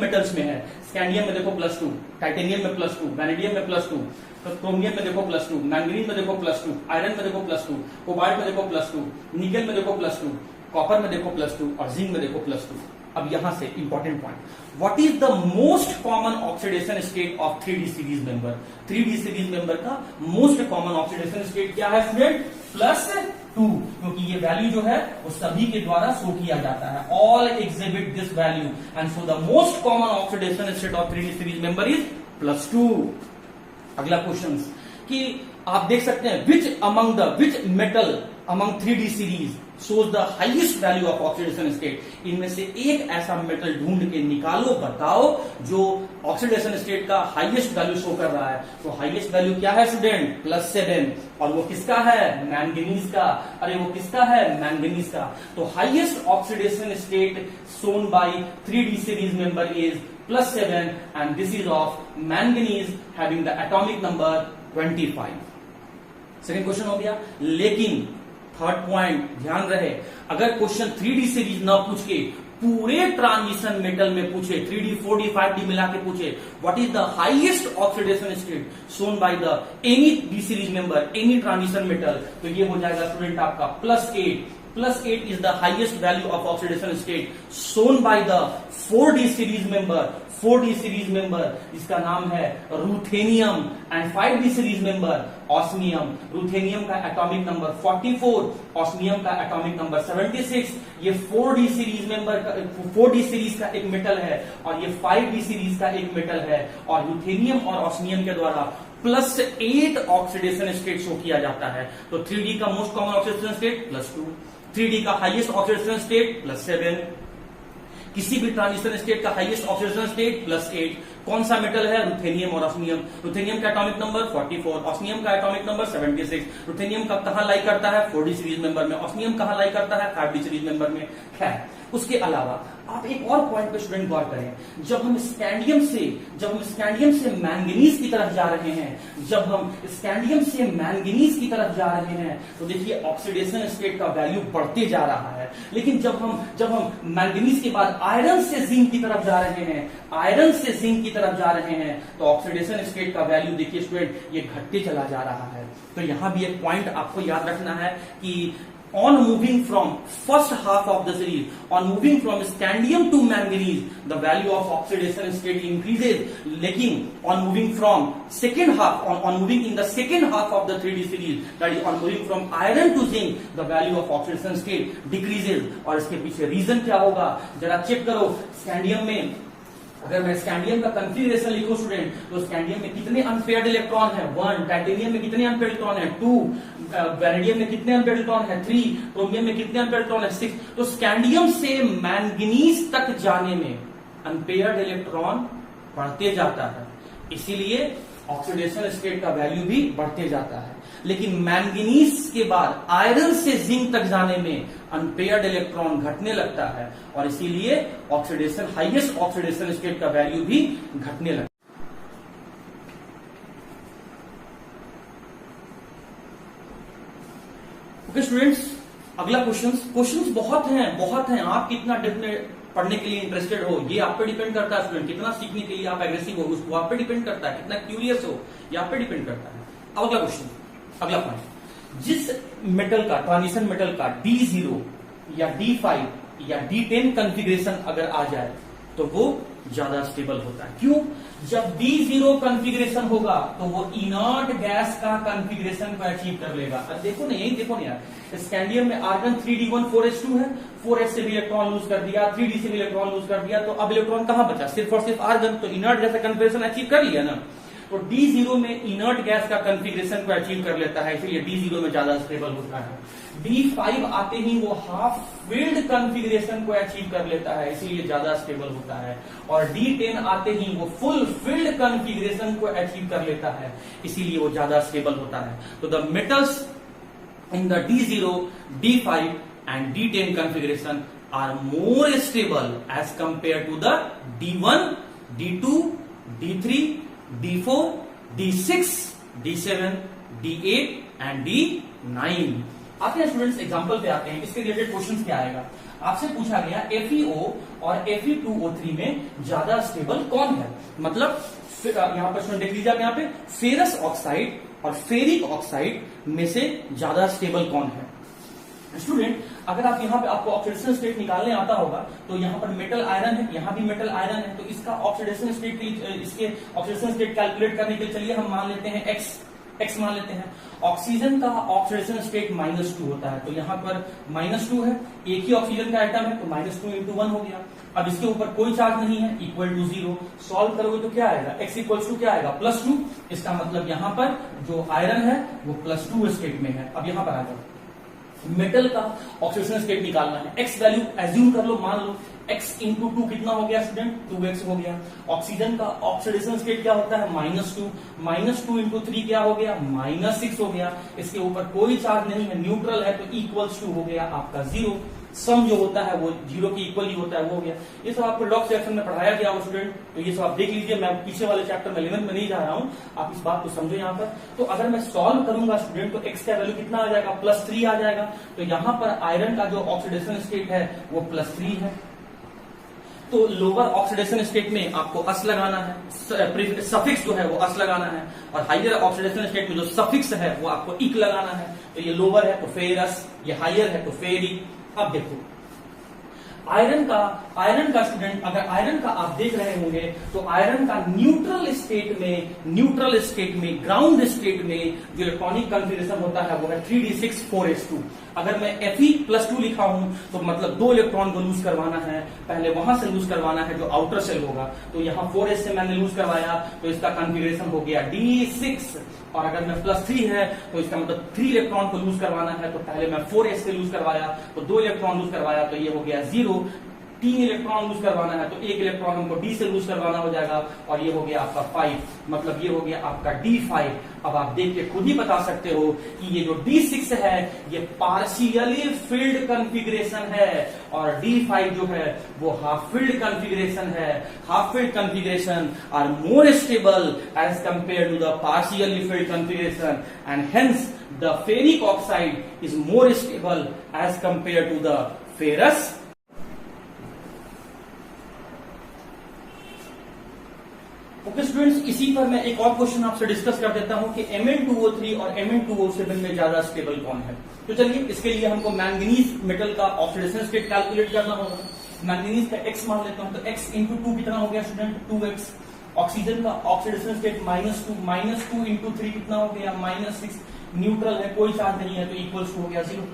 मेटल्स में है। स्कैंडियम में देखो +2, टाइटेनियम में +2, वैनेडियम में +2, क्रोमियम में देखो +2, मैंगनीज में देखो +2, आयरन में देखो +2, कोबाल्ट में देखो +2, निकेल में देखो +2, कॉपर में देखो +2 और जिंक में देखो +2। अब यहां से important point, what is the most common oxidation state of 3d series member. 3d series member का मोस्ट कॉमन ऑक्सीडेशन स्टेट क्या है स्टूडेंट, +2, क्योंकि ये वैल्यू जो है वो सभी के द्वारा शो किया जाता है, all exhibit this value, and so the most common oxidation state of 3d series member is +2। अगला क्वेश्चन कि आप देख सकते हैं which metal among 3d series shows the highest value of oxidation state। इनमें से एक ऐसा मेटल ढूंढ के निकालो, बताओ जो ऑक्सीडेशन स्टेट का हाईएस्ट वैल्यू शो कर रहा है। तो हाईएस्ट वैल्यू क्या है स्टूडेंट, +7, और वो किसका है, मैंगनीज का। अरे वो किसका है, मैंगनीज का। तो highest oxidation state shown by 3d series member is +7 and this is of manganese having the atomic number 25। Second question हो गया, लेकिन थर्ड पॉइंट ध्यान रहे, अगर क्वेश्चन 3d सीरीज ना पूछ के पूरे ट्रांजिशन मेटल में पूछे, 3d 4d 5d मिला के पूछे, what is the highest oxidation state shown by the any D series member, any transition metal, तो ये हो जाएगा स्टूडेंट आपका +8। +8 is the highest value of oxidation state shown by the 4d series member. 4d series member इसका नाम है ruthenium, and 5d series member osmium. Ruthenium का atomic number 44, osmium का एटॉमिक नंबर 76। ये 4d सीरीज मेंबर का 4d series का एक metal है और ये 5d सीरीज का एक मेटल है, और रूथेनियम और ऑस्मियम के द्वारा +8 ऑक्सीडेशन स्टेट शो किया जाता है। तो 3d का most common oxidation state +2, 3d का हाईएस्ट ऑक्सीडेशन स्टेट +7। किसी भी ट्रांजिशन स्टेट का हाईएस्ट ऑक्सीडेशन स्टेट +8। कौन सा मेटल है? रुथेनियम और ऑस्मियम। रुथेनियम का एटॉमिक नंबर 44, ऑस्मियम का एटॉमिक नंबर 76। रुथेनियम का कहां लाई करता है? 4d सीरीज मेंबर में। ऑस्मियम कहां लाई करता है? 5d सीरीज मेंबर में। खैर, उसके अलावा आप एक और पॉइंट पे स्टूडेंट गौर करें। जब हम स्कैंडियम से मैंगनीज की तरफ जा रहे हैं, जा रहे हैं तो देखिए ऑक्सीडेशन स्टेट का वैल्यू बढ़ते जा रहा है। लेकिन जब हम मैंगनीज के बाद आयरन से जिंक की तरफ जा रहे हैं, तो ऑक्सीडेशन स्टेट का वैल्यू देखिए स्टूडेंट ये घटते चला जा रहा है। तो यहां भी एक पॉइंट आपको याद रखना है कि on moving from first half of the series, on moving from scandium to manganese, the value of oxidation state increases. लेकिन on moving from second half, on moving in the second half of the 3D series, that is on moving from iron to zinc, the value of oxidation state decreases. और इसके पीछे reason क्या होगा जरा check करो। Scandium में अगर मैं स्कैंडियम का कॉन्फ़िगरेशन लिखूं स्टूडेंट, तो स्कैंडियम में कितने अनपेयर्ड इलेक्ट्रॉन है? 1। टाइटेनियम में कितने अनपेयर्ड इलेक्ट्रॉन है? 2। वैनेडियम में कितने अनपेयर्ड इलेक्ट्रॉन है? 3। क्रोमियम में कितने अनपेयर्ड इलेक्ट्रॉन है? 6। तो स्कैंडियम से मैंगनीज तक जाने में अनपेयर्ड इलेक्ट्रॉन बढ़ते जाता है, इसीलिए ऑक्सीडेशन स्टेट का वैल्यू भी बढ़ते जाता है। लेकिन मैंगनीज के बाद आयरन से जिंक तक जाने में अनपेयर्ड इलेक्ट्रॉन घटने लगता है और इसीलिए हाईएस्ट ऑक्सीडेशन स्टेट का वैल्यू भी घटने लगता है। ओके स्टूडेंट्स, अगला क्वेश्चंस बहुत हैं। आप कितना डेफिनेट पढ़ने के लिए इंटरेस्टेड हो ये आप पे डिपेंड करता है स्टूडेंट। कितना सीखने के लिए आप एग्रेसिव हो उसको आप पे डिपेंड करता है। कितना क्यूरियस हो ये आप पे डिपेंड करता है। अगला पॉइंट, जिस मेटल का ट्रांजिशन मेटल का D0 या D5 या D10 कॉन्फ़िगरेशन अगर आ जाए तो वो ज्यादा स्टेबल होता है। क्यों? जब D0 कॉन्फ़िगरेशन होगा तो वो इनर्ट गैस का कॉन्फ़िगरेशन को अचीव कर लेगा। अब देखो ना यार, स्कैंडियम में आर्गन 3d1 4s2 है, 4s से भी इलेक्ट्रॉन लूज कर दिया, 3d से भी इलेक्ट्रॉन लूज कर दिया, तो अब इलेक्ट्रॉन कहां बचा? सिर्फ और सिर्फ आर्गन। तो इनर्ट गैस का कॉन्फ़िगरेशन अचीव कर लिया ना। तो D0 में इनर्ट गैस का कॉन्फ़िगरेशन को अचीव कर लेता है, इसलिए D0 में ज्यादा स्टेबल होता है। D5 आते ही वो हाफ फिल्ड कॉन्फ़िगरेशन को अचीव कर लेता है, इसीलिए ज्यादा स्टेबल होता है। और D10 आते ही वो फुल फिल्ड कॉन्फ़िगरेशन को अचीव कर लेता है, इसीलिए वो ज्यादा स्टेबल होता है। तो the metals in the D0, D5 and D10 configuration are more stable as compared to the D1, D2, D3, D4, D6, D7, D8 and D9। आते हैं स्टूडेंट्स एग्जांपल पे आते हैं। इसके रिलेटेड क्वेश्चंस क्या आएगा? आपसे पूछा गया FeO और Fe2O3 में ज्यादा स्टेबल कौन है? मतलब यहां पर स्टूडेंट देख लीजिए, आप यहां पे फेरस ऑक्साइड और फेरिक ऑक्साइड में से ज्यादा स्टेबल कौन है? स्टूडेंट अगर आप यहाँ पे आपको ऑक्सीडेशन स्टेट निकालने आता होगा तो यहाँ पर मेटल आयरन है, यहाँ भी मेटल आयरन है, तो इसका ऑक्सीडेशन स्टेट इसके ऑक्सीडेशन स्टेट कैलकुलेट करने के लिए चलिए हम मान लेते हैं एक्स मान लेते हैं। ऑक्सीजन का ऑक्सीडेशन स्टेट -2 होता है, तो यहाँ पर -2 है, एक ही ऑक्सीजन का आइटम है तो -2 × 1 हो गया। अब इसके ऊपर कोई चार्ज नहीं है, इक्वल टू 0। सॉल्व करोगे तो क्या आएगा? x इक्वल्स टू क्या आएगा? +2। इसका मतलब यहाँ पर जो आयरन है वो +2 स्टेट में है। अब यहाँ पर आ जाओ, मेटल का ऑक्सीडेशन स्टेट निकालना है। x वैल्यू एज्यूम कर लो, मान लो x × 2 कितना हो गया स्टूडेंट? 2x हो गया। ऑक्सीजन का ऑक्सीडेशन स्टेट क्या होता है? -2। -2 × 3 क्या हो गया? -6 हो गया। इसके ऊपर कोई चार्ज नहीं है, न्यूट्रल है, तो इक्वल्स टू हो गया आपका 0। सम जो होता है वो 0 के इक्वल ही होता है, वो हो गया। ये सब आपको लॉग सेक्शन में पढ़ाया गया हो स्टूडेंट, तो ये सब आप देख लीजिए। मैं पीछे वाले चैप्टर में 11th में नहीं जा रहा हूं, आप इस बात को समझो यहाँ पर। तो अगर मैं सॉल्व करूंगा स्टूडेंट तो x का वैल्यू कितना आ जाएगा? +3 आ जाएगा। तो यहाँ पर आयरन का जो ऑक्सीडेशन स्टेट है वो +3 है। तो लोअर ऑक्सीडेशन स्टेट में आपको अस लगाना है, सफिक्स जो है वो अस लगाना है, और हाइयर ऑक्सीडेशन स्टेट में जो सफिक्स है वो आपको इक लगाना है। तो ये लोअर है तो फेरस, ये हाइयर है तो फेरिक। अब देखो आयरन का स्टूडेंट, अगर आयरन का आप देख रहे होंगे तो आयरन का न्यूट्रल स्टेट में ग्राउंड स्टेट में जो इलेक्ट्रॉनिक कॉन्फ़िगरेशन होता है वो है 3d6 4s2। अगर मैं Fe+2 लिखा हूं तो मतलब 2 इलेक्ट्रॉन को लूज करवाना है, पहले वहां से लूज करवाना है जो आउटर सेल होगा। तो यहाँ 4s से मैंने लूज करवाया तो इसका कॉन्फ़िगरेशन हो गया D6। और अगर मैं +3 है तो इसका मतलब 3 इलेक्ट्रॉन को लूज करवाना है, तो पहले मैं 4s से लूज करवाया तो 2 इलेक्ट्रॉन लूज करवाया, तो ये हो गया 0। 3 इलेक्ट्रॉन लूज करवाना है तो 1 इलेक्ट्रॉन हमको डी से लूज करवाना हो जाएगा, और ये हो गया आपका 5, मतलब ये हो गया आपका D5। अब आप देख के खुद ही बता सकते हो कि ये जो D6 है ये पार्शियली फिल्ड कॉन्फ़िगरेशन है, और D5 जो है वो हाफ फिल्ड कॉन्फ़िगरेशन है। Half filled configuration are more stable as compare to the partially filled configuration, and hence the ferric oxide is more stable as compared to the ferrous। Okay students, इसी पर मैं एक और question आपसे discuss कर देता हूं कि Mn2O3 और Mn2O7 में ज्यादा स्टेबल कौन है। तो चलिए, इसके लिए हमको मैंगनीज मेटल का ऑक्सीडेशन स्टेट कैलकुलेट करना होगा। मैंगनीज का x मान लेता हूं, तो x इंटू 2 कितना हो गया स्टूडेंट, 2x। ऑक्सीजन का ऑक्सीडेशन स्टेट -2 इंटू 3 कितना हो गया, -6। न्यूट्रल है, कोई चार्ज नहीं है, तो इक्वल्स टू हो गया 0।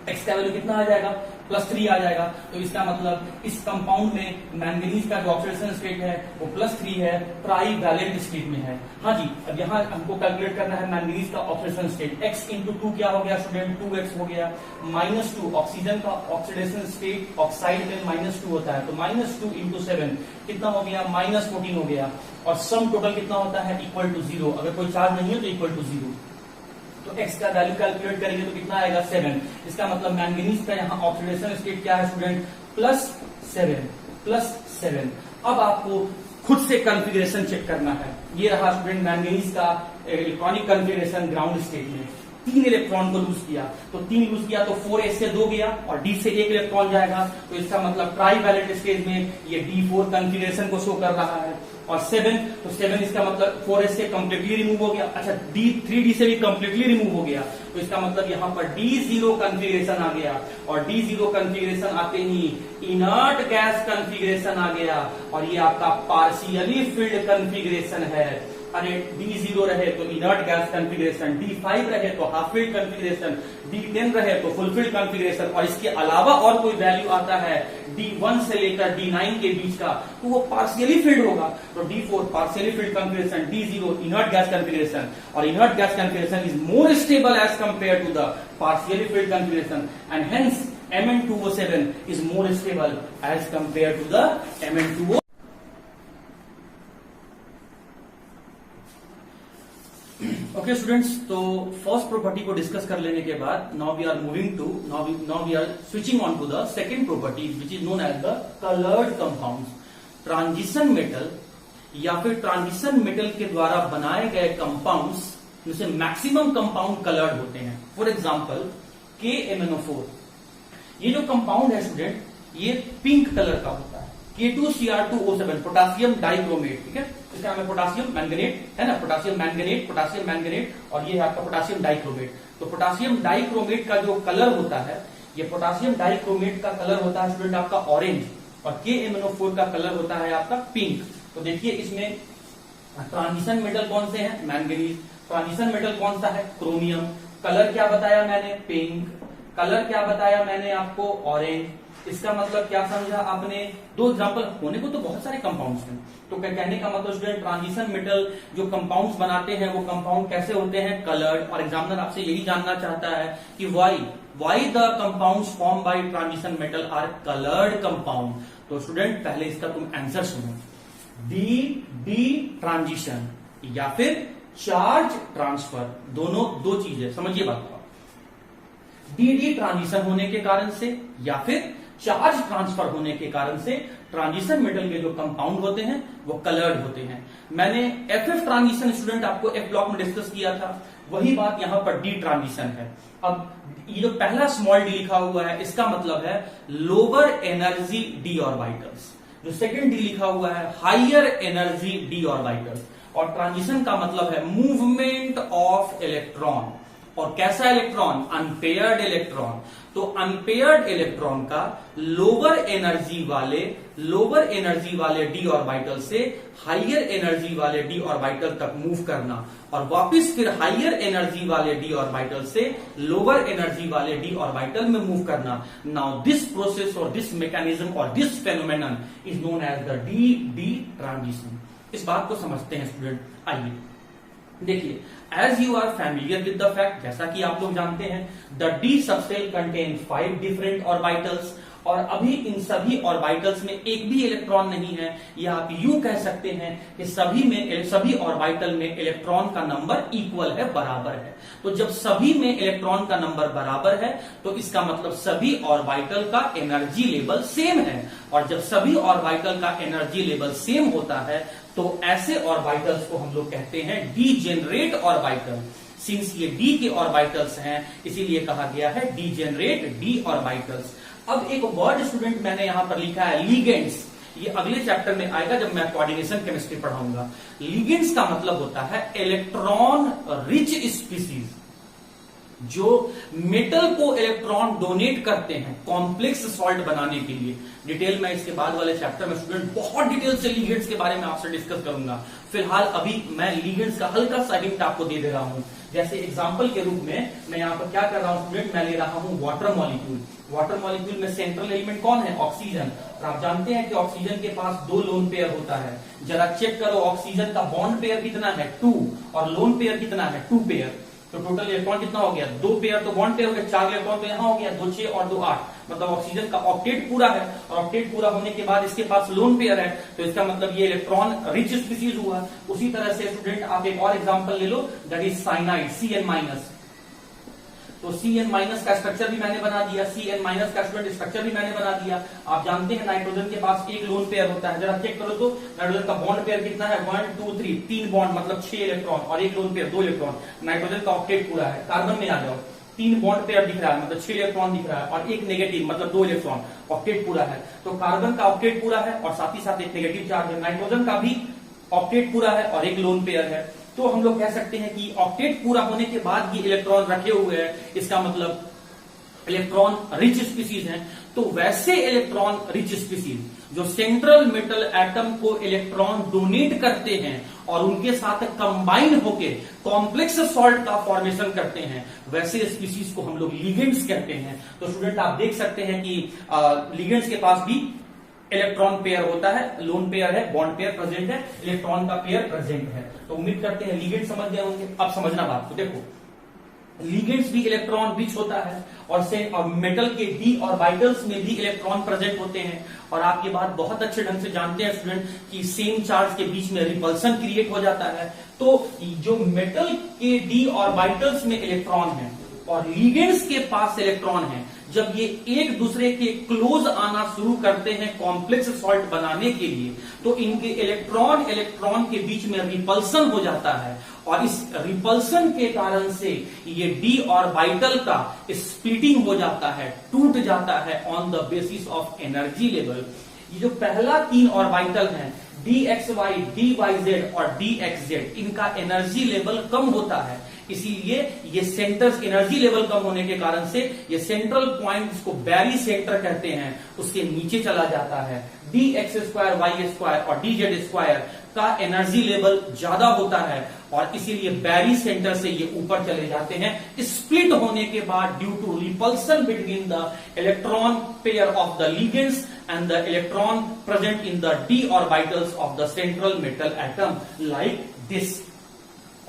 x का वैल्यू कितना आ जाएगा, +3 आ जाएगा। तो इसका मतलब इस कंपाउंड में मैंगनीज का जो ऑक्सीडेशन स्टेट है वो +3 है, ट्राई वैलेंट स्टेट में है। हाँ जी, अब यहाँ हमको कैलकुलेट करना है मैंगनीज का ऑक्सीडेशन स्टेट। x इंटू 2 क्या हो गया स्टूडेंट, 2x हो गया। -2 ऑक्सीजन का ऑक्सीडेशन स्टेट ऑक्साइड में -2 होता है, तो -2 इंटू 7 कितना हो गया, -14 हो गया। और सम टोटल कितना होता है, इक्वल टू 0। अगर कोई चार्ज नहीं है तो इक्वल टू 0। तो x का वैल्यू कैलकुलेट करेंगे तो कितना आएगा, 7। इसका मतलब मैंगनीज का यहाँ ऑक्सीडेशन स्टेट क्या है स्टूडेंट, +7। अब आपको खुद से कॉन्फ़िगरेशन चेक करना है। ये रहा स्टूडेंट मैंगनीज का इलेक्ट्रॉनिक कॉन्फ़िगरेशन ग्राउंड स्टेट में। 3 इलेक्ट्रॉन को लूज किया, तो 3 लूज किया तो 4s से 2 गया और d से 1 इलेक्ट्रॉन जाएगा, तो इसका मतलब ट्राई वैलेंट स्टेज में ये D4 कॉन्फ़िगरेशन को शो कर रहा है। और 7, तो 7 इसका मतलब 4s से कंप्लीटली रिमूव हो गया। अच्छा, 3d से भी कंप्लीटली रिमूव हो गया, तो इसका मतलब यहाँ पर D0 कॉन्फ़िगरेशन आ गया, और D0 कॉन्फ़िगरेशन आते ही इनर्ट गैस कॉन्फ़िगरेशन आ गया, और ये आपका पार्शियली फिल्ड कॉन्फ़िगरेशन है। अरे D0 रहे तो इनर्ट गैस कॉन्फ़िगरेशन, D5 रहे तो हाफ फिल्ड कॉन्फ़िगरेशन, D10 रहे तो फुल फिल्ड कॉन्फ़िगरेशन, और इसके अलावा और कोई वैल्यू आता है D1 से लेकर D9 के बीच का, तो वो पार्शियली फिल्ड होगा। तो D4 partially filled configuration, D0 inert gas configuration, और inert gas configuration is more stable as compare to the partially filled configuration, and hence Mn2O7 is more stable as compared to the Mn2O। Okay students, तो first property को discuss कर लेने के बाद now we are switching on to the second property which is known as the coloured compounds. Transition metal या फिर transition metal के द्वारा बनाए गए कंपाउंड्स में से मैक्सिमम कंपाउंड कलर्ड होते हैं। फॉर एग्जांपल KMnO4, ये जो कंपाउंड है स्टूडेंट ये पिंक कलर का होता है। K2Cr2O7 पोटासियम डाइक्रोमेट, ठीक है, इसका नाम है पोटासियम मैंगनेट, है ना, पोटासियम मैंगनेट, और ये है आपका पोटासियम डाइक्रोमेट। तो पोटासियम डाइक्रोमेट का जो कलर होता है, ये पोटासियम डाइक्रोमेट का कलर होता है स्टूडेंट आपका ऑरेंज, और KMnO4 का कलर होता है आपका पिंक। तो देखिए इसमें ट्रांजिशन मेटल कौन से हैं, मैंगनीज। ट्रांजिशन मेटल कौन सा है, क्रोमियम। कलर क्या बताया मैंने, पिंक। कलर क्या बताया मैंने आपको, ऑरेंज। इसका मतलब क्या समझा आपने, 2 एग्जांपल होने को तो बहुत सारे कंपाउंड्स हैं। तो कहने का मतलब स्टूडेंट ट्रांजिशन मेटल जो कंपाउंड्स बनाते हैं वो कंपाउंड कैसे होते हैं, कलर्ड। और एग्जामिनर आपसे यही जानना चाहता है कि why the compounds form by transition metal are coloured compound. तो स्टूडेंट पहले इसका तुम आंसर सुनो, डी ट्रांजिशन या फिर चार्ज ट्रांसफर, दोनों 2 चीजें, समझिए बात को। डी ट्रांजिशन होने के कारण से या फिर चार्ज ट्रांसफर होने के कारण से ट्रांजिशन मेटल के जो कंपाउंड होते हैं वो कलर्ड होते हैं। मैंने FF ट्रांजिशन स्टूडेंट आपको F ब्लॉक में डिस्कस किया था, वही बात यहां पर डी ट्रांजिशन है। अब ये जो पहला स्मॉल डी लिखा हुआ है इसका मतलब है लोअर एनर्जी डी ऑर्बिटल्स, जो सेकंड डी लिखा हुआ है हायर एनर्जी डी ऑर्बिटल्स। और ट्रांजिशन का मतलब है मूवमेंट ऑफ इलेक्ट्रॉन, और कैसा इलेक्ट्रॉन, अनपेयर्ड इलेक्ट्रॉन। तो अनपेयर्ड इलेक्ट्रॉन का लोअर एनर्जी वाले डी ऑर्बिटल से हायर एनर्जी वाले डी ऑर्बिटल तक मूव करना, और वापस फिर हायर एनर्जी वाले डी ऑर्बिटल से लोअर एनर्जी वाले डी ऑर्बिटल में मूव करना। नाउ दिस प्रोसेस और दिस मैकेनिज्म और this phenomenon is known as the D transition. इस बात को समझते हैं स्टूडेंट। आइए देखिए, as you are familiar with the fact, जैसा कि आप लोग जानते हैं, the D subshell contain 5 different orbitals, और अभी इन सभी ऑर्बिटल्स में एक भी इलेक्ट्रॉन नहीं है, या आप यूं कह सकते हैं कि सभी ऑर्बिटल में इलेक्ट्रॉन का नंबर इक्वल है, बराबर है। तो जब सभी में इलेक्ट्रॉन का नंबर बराबर है तो इसका मतलब सभी ऑर्बिटल का एनर्जी लेवल सेम है, और जब सभी ऑर्बिटल का एनर्जी लेवल सेम होता है तो ऐसे ऑर्बिटल्स को हम लोग कहते हैं डीजेनरेट ऑर्बिटल। सिंस ये डी के ऑर्बिटल्स हैं इसीलिए कहा गया है डीजेनरेट डी ऑर्बिटल्स। अब एक वर्ड स्टूडेंट मैंने यहां पर लिखा है लिगेंड्स, ये अगले चैप्टर में आएगा जब मैं कोऑर्डिनेशन केमिस्ट्री पढ़ाऊंगा। लिगेंड्स का मतलब होता है इलेक्ट्रॉन रिच स्पीसीज, जो मेटल को इलेक्ट्रॉन डोनेट करते हैं कॉम्प्लेक्स सॉल्ट बनाने के लिए। डिटेल में इसके बाद वाले चैप्टर में स्टूडेंट बहुत डिटेल से लिगेंड्स के बारे में आपसे डिस्कस करूंगा। फिलहाल अभी मैं लिगेंड्स का हल्का सा हिंट आपको दे रहा हूं। जैसे एग्जांपल के रूप में मैं यहाँ पर क्या कर रहा हूं स्टूडेंट, मैं ले रहा हूं वाटर मॉलिक्यूल। वाटर मॉलिक्यूल में सेंट्रल एलिमेंट कौन है? ऑक्सीजन। और आप जानते हैं कि ऑक्सीजन के पास 2 लोन पेयर होता है। जरा चेक करो ऑक्सीजन का बॉन्ड पेयर कितना है? 2, और लोन पेयर कितना है? 2 पेयर। तो टोटल इलेक्ट्रॉन कितना हो गया? 2 पेयर तो बॉन्ड पेयर हो गया, 4 इलेक्ट्रॉन तो यहाँ हो गया, 2 6 और 2 8, मतलब ऑक्सीजन का ऑक्टेट पूरा है। और ऑक्टेट पूरा होने के बाद इसके पास लोन पेयर है, तो इसका मतलब ये इलेक्ट्रॉन रिच स्पीसीज हुआ। उसी तरह से स्टूडेंट आप एक और एग्जांपल ले लो, दैट इज साइनाइड, Cn-। तो Cn- का स्ट्रक्चर भी मैंने बना दिया, Cn- का स्टूडेंट स्ट्रक्चर भी मैंने बना दिया। आप जानते हैं नाइट्रोजन के पास एक लोन पेयर होता है, जरा चेक करो तो नाइट्रोजन का बॉन्ड पेयर कितना है? 1 2 3, 3 बॉन्ड मतलब 6 इलेक्ट्रॉन, और एक लोन पेयर 2 इलेक्ट्रॉन। नाइट्रोजन का ऑक्टेट पूरा है। कार्बन में आ जाओ, 3 बॉन्ड पेयर दिख रहा है मतलब 6 इलेक्ट्रॉन दिख रहा है, और एक नेगेटिव मतलब 2 इलेक्ट्रॉन, ऑक्टेट पूरा है। तो कार्बन का ऑक्टेट पूरा है और साथ ही साथ एक नेगेटिव चार्ज है। नाइट्रोजन का भी ऑक्टेट पूरा है और एक लोन पेयर है। तो हम लोग कह सकते हैं कि ऑक्टेट पूरा होने के बाद ये इलेक्ट्रॉन रखे हुए हैं, इसका मतलब इलेक्ट्रॉन रिच स्पीसीज हैं। तो वैसे इलेक्ट्रॉन रिच स्पीसीज जो सेंट्रल मेटल एटम को इलेक्ट्रॉन डोनेट करते हैं और उनके साथ कंबाइन होके कॉम्प्लेक्स सॉल्ट का फॉर्मेशन करते हैं, वैसे स्पीसीज को हम लोग लिगेंड्स कहते हैं। तो स्टूडेंट आप देख सकते हैं कि लिगेंड्स के पास भी इलेक्ट्रॉन पेयर होता है, लोन पेयर है, बॉन्ड पेयर प्रेजेंट है, इलेक्ट्रॉन का पेयर प्रेजेंट है। तो उम्मीद करते हैं लिगेंड समझ गए होंगे। अब समझना बात को, देखो लिगेंड्स भी इलेक्ट्रॉन रिच होता है और मेटल के डी ऑर्बिटल्स में भी इलेक्ट्रॉन प्रेजेंट होते हैं। और आप ये बात बहुत अच्छे ढंग से जानते हैं स्टूडेंट कि सेम चार्ज के बीच में रिपल्सन क्रिएट हो जाता है। तो जो मेटल के डी ऑर्बिटल्स में इलेक्ट्रॉन है और लिगेंड्स के पास इलेक्ट्रॉन है, जब ये एक दूसरे के क्लोज आना शुरू करते हैं कॉम्प्लेक्स सॉल्ट बनाने के लिए, तो इनके इलेक्ट्रॉन के बीच में रिपल्सन हो जाता है, और इस रिपल्सन के कारण से ये डी ऑर्बिटल का स्प्लिटिंग हो जाता है, टूट जाता है on the basis of energy level. ये जो पहला 3 ऑर्बिटल हैं DXY, DYZ और DXZ, इनका एनर्जी लेवल कम होता है, इसीलिए ये सेंटर्स एनर्जी लेवल कम होने के कारण से ये सेंट्रल पॉइंट जिसको बैरी सेंटर कहते हैं उसके नीचे चला जाता है। DX2, Y2 और DZ2 का एनर्जी लेवल ज्यादा होता है और इसीलिए बैरी सेंटर से ये ऊपर चले जाते हैं। स्प्लिट होने के बाद due to repulsion between the electron pair of the ligands and the electron present in the d orbitals of the central metal atom like this।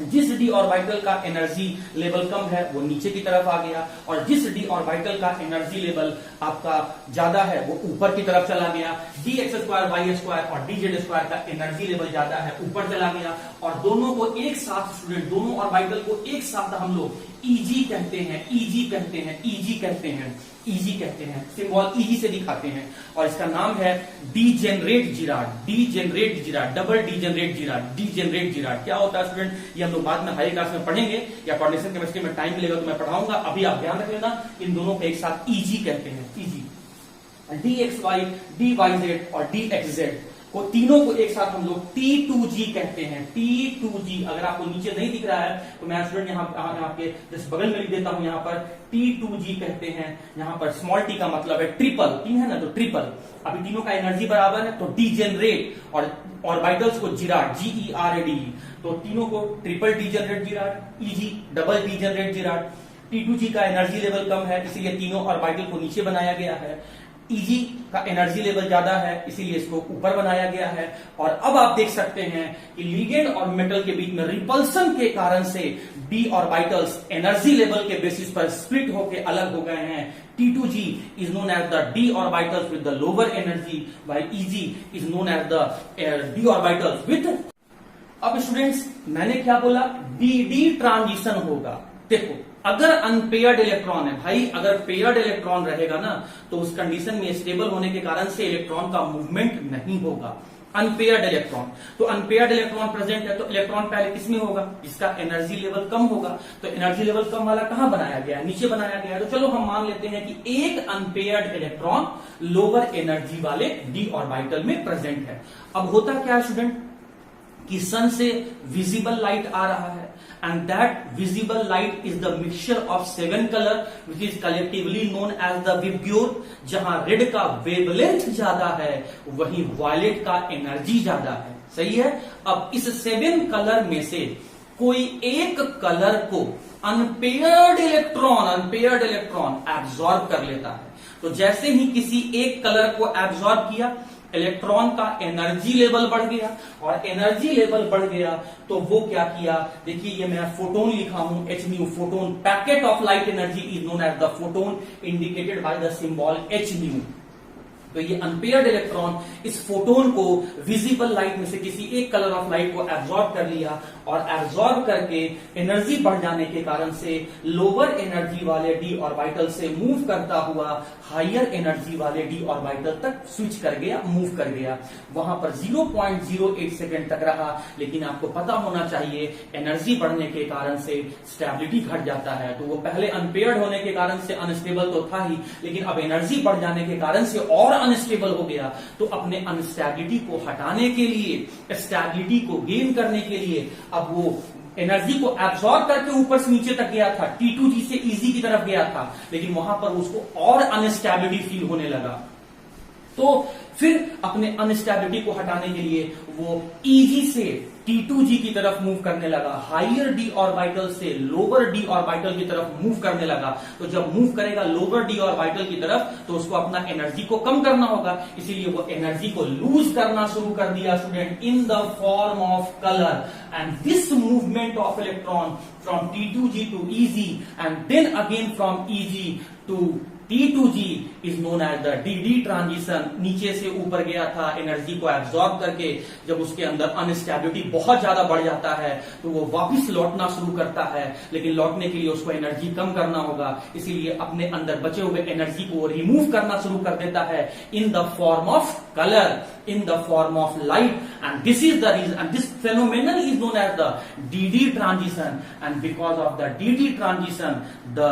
जिस डी ऑर्बिटल का एनर्जी लेवल कम है वो नीचे की तरफ आ गया, और जिस डी ऑर्बिटल का एनर्जी लेवल आपका ज्यादा है वो ऊपर की तरफ चला गया। DX2, Y2 और DZ2 का एनर्जी लेवल ज्यादा है, ऊपर चला गया। और दोनों को एक साथ स्टूडेंट, दोनों ऑर्बिटल को एक साथ हम लोग EG कहते हैं, EG कहते हैं, EG कहते हैं, EG कहते हैं, सिंबल EG से दिखाते हैं। और इसका नाम है degenerate Gerard, degenerate Gerard, double degenerate Gerard, degenerate Gerard. क्या होता है स्टूडेंट, ये हम लोग बाद में हाई क्लास में पढ़ेंगे, या कोऑर्डिनेशन केमिस्ट्री में टाइम मिलेगा तो मैं पढ़ाऊंगा। अभी आप ध्यान रख लेना, इन दोनों को एक साथ EG कहते हैं, EG। DXY, DYZ और DXZ को तीनों को एक साथ हम लोग T2G कहते हैं, T2G। अगर आपको नीचे नहीं दिख रहा है तो मैं स्टूडेंट यहाँ आपके जिस बगल में लिख देता हूं, यहाँ पर T2G कहते हैं। यहाँ पर स्मॉल टी का मतलब है ट्रिपल, 3 है ना, तो ट्रिपल। अभी तीनों का एनर्जी बराबर है तो डीजेनरेट, और ऑर्बिटल्स को जिराड, GERAD, तो तीनों को triple degenerate Gerard, EG double degenerate Gerard. T2G का एनर्जी लेवल कम है इसीलिए तीनों ऑर्बिटल को नीचे बनाया गया है। Eg का एनर्जी लेवल ज्यादा है, इसीलिए इसको ऊपर बनाया गया है। और अब आप देख सकते हैं कि लिगेंड और मेटल के बीच में रिपल्सन के कारण से d ऑर्बिटल्स एनर्जी लेवल के बेसिस पर स्प्लिट होकर अलग हो गए हैं। T2g is known as the d orbitals with the lower energy, while Eg is known as the d orbitals with। अब स्टूडेंट्स मैंने क्या बोला, dd ट्रांजिशन होगा। देखो अगर अनपेयर्ड इलेक्ट्रॉन है भाई, अगर पेयर्ड इलेक्ट्रॉन रहेगा ना तो उस कंडीशन में स्टेबल होने के कारण से इलेक्ट्रॉन का मूवमेंट नहीं होगा। अनपेयर्ड इलेक्ट्रॉन, तो अनपेयर्ड इलेक्ट्रॉन प्रेजेंट है तो इलेक्ट्रॉन पहले किसमें होगा, जिसका एनर्जी लेवल कम होगा। तो एनर्जी लेवल कम वाला कहां बनाया गया है, नीचे बनाया गया है। तो चलो हम मान लेते हैं कि एक अनपेयर्ड इलेक्ट्रॉन लोअर एनर्जी वाले d ऑर्बिटल में प्रेजेंट है। अब होता क्या है स्टूडेंट कि सन से विजिबल लाइट आ रहा है, and that visible light is the mixture of 7 colour which is collectively known as the VIBGYOR. जहां रेड का वेवलेंथ ज्यादा है वहीं वायलेट का एनर्जी ज्यादा है। सही है। अब इस 7 कलर में से कोई एक कलर को अनपेयर्ड इलेक्ट्रॉन एब्जॉर्ब कर लेता है। तो जैसे ही किसी एक कलर को एब्जॉर्ब किया, इलेक्ट्रॉन का एनर्जी लेवल बढ़ गया, और एनर्जी लेवल बढ़ गया तो वो क्या किया, देखिए ये मैं फोटोन लिखा हूं, hν, photon packet of light energy is known as the photon indicated by the symbol hν। तो ये अनपेयर्ड इलेक्ट्रॉन इस फोटोन को विजिबल लाइट में से किसी एक कलर ऑफ लाइट को एब्जॉर्ब कर लिया, और एब्जॉर्ब करके एनर्जी बढ़ जाने के कारण से लोअर एनर्जी वाले d ऑर्बिटल से मूव करता हुआ हायर एनर्जी वाले d ऑर्बिटल तक स्विच कर गया, मूव कर गया। वहां पर 0.08 सेकेंड तक रहा, लेकिन आपको पता होना चाहिए एनर्जी बढ़ने के कारण से स्टेबिलिटी घट जाता है। तो वो पहले अनपेयर्ड होने के कारण से अनस्टेबल तो था ही, लेकिन अब एनर्जी बढ़ जाने के कारण से और अनस्टेबल हो गया। तो अपने अनस्टेबिलिटी को हटाने के लिए, स्टेबिलिटी को गेन करने के लिए अब वो एनर्जी को एब्जॉर्ब करके ऊपर से नीचे तक गया था, T2g से Eg की तरफ गया था, लेकिन वहां पर उसको और अनस्टेबिलिटी फील होने लगा। तो फिर अपने अनस्टेबिलिटी को हटाने के लिए वो Eg से T2g की तरफ मूव करने लगा, हायर d ऑर्बिटल से लोअर d ऑर्बिटल की तरफ मूव करने लगा। तो जब मूव करेगा लोअर d ऑर्बिटल की तरफ तो उसको अपना एनर्जी को कम करना होगा, इसीलिए वो एनर्जी को लूज करना शुरू कर दिया student in the form of colour. And this movement of electron from T2g to Eg and then again from Eg to T2g is known as the dd transition. नीचे से ऊपर गया था एनर्जी को एब्जॉर्ब करके, जब उसके अंदर अनस्टेबिलिटी बहुत ज्यादा बढ़ जाता है तो वो वापस लौटना शुरू करता है, लेकिन लौटने के लिए उसको एनर्जी कम करना होगा, इसीलिए अपने अंदर बचे हुए एनर्जी को रिमूव करना शुरू कर देता है इन the form of colour, in the form of light, and this is the reason, and this phenomenon is known as the dd transition, and because of the dd transition the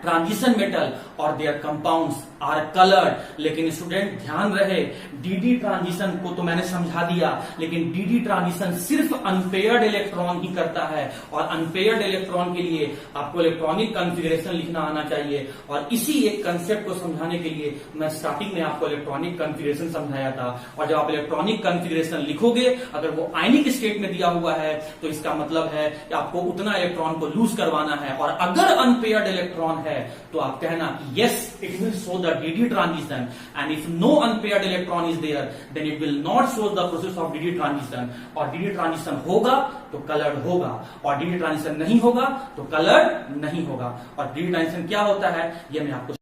transition metal और there compounds are coloured. लेकिन student ध्यान रहे, dd transition को तो मैंने समझा दिया, लेकिन dd ट्रांजिशन सिर्फ अनपेयर्ड इलेक्ट्रॉन ही करता है, और अनपेयर्ड इलेक्ट्रॉन के लिए आपको इलेक्ट्रॉनिक कॉन्फ़िगरेशन लिखना आना चाहिए। और इसी एक कंसेप्ट को समझाने के लिए मैं स्टार्टिंग में आपको इलेक्ट्रॉनिक कॉन्फ़िगरेशन समझाया था। और जब आप इलेक्ट्रॉनिक कॉन्फ़िगरेशन लिखोगे, अगर वो आयनिक स्टेट में दिया हुआ है तो इसका मतलब है कि आपको उतना इलेक्ट्रॉन को लूज करवाना है, और अगर अनपेयर्ड इलेक्ट्रॉन है तो आप कहना कि yes it will show the dd transition, and if no unpaired electron is there then it will not show the process of dd transition. और dd ट्रांजिशन होगा तो कलर्ड होगा, और dd ट्रांजिशन नहीं होगा तो कलर्ड नहीं होगा। और dd ट्रांजिशन क्या होता है ये मैं आपको,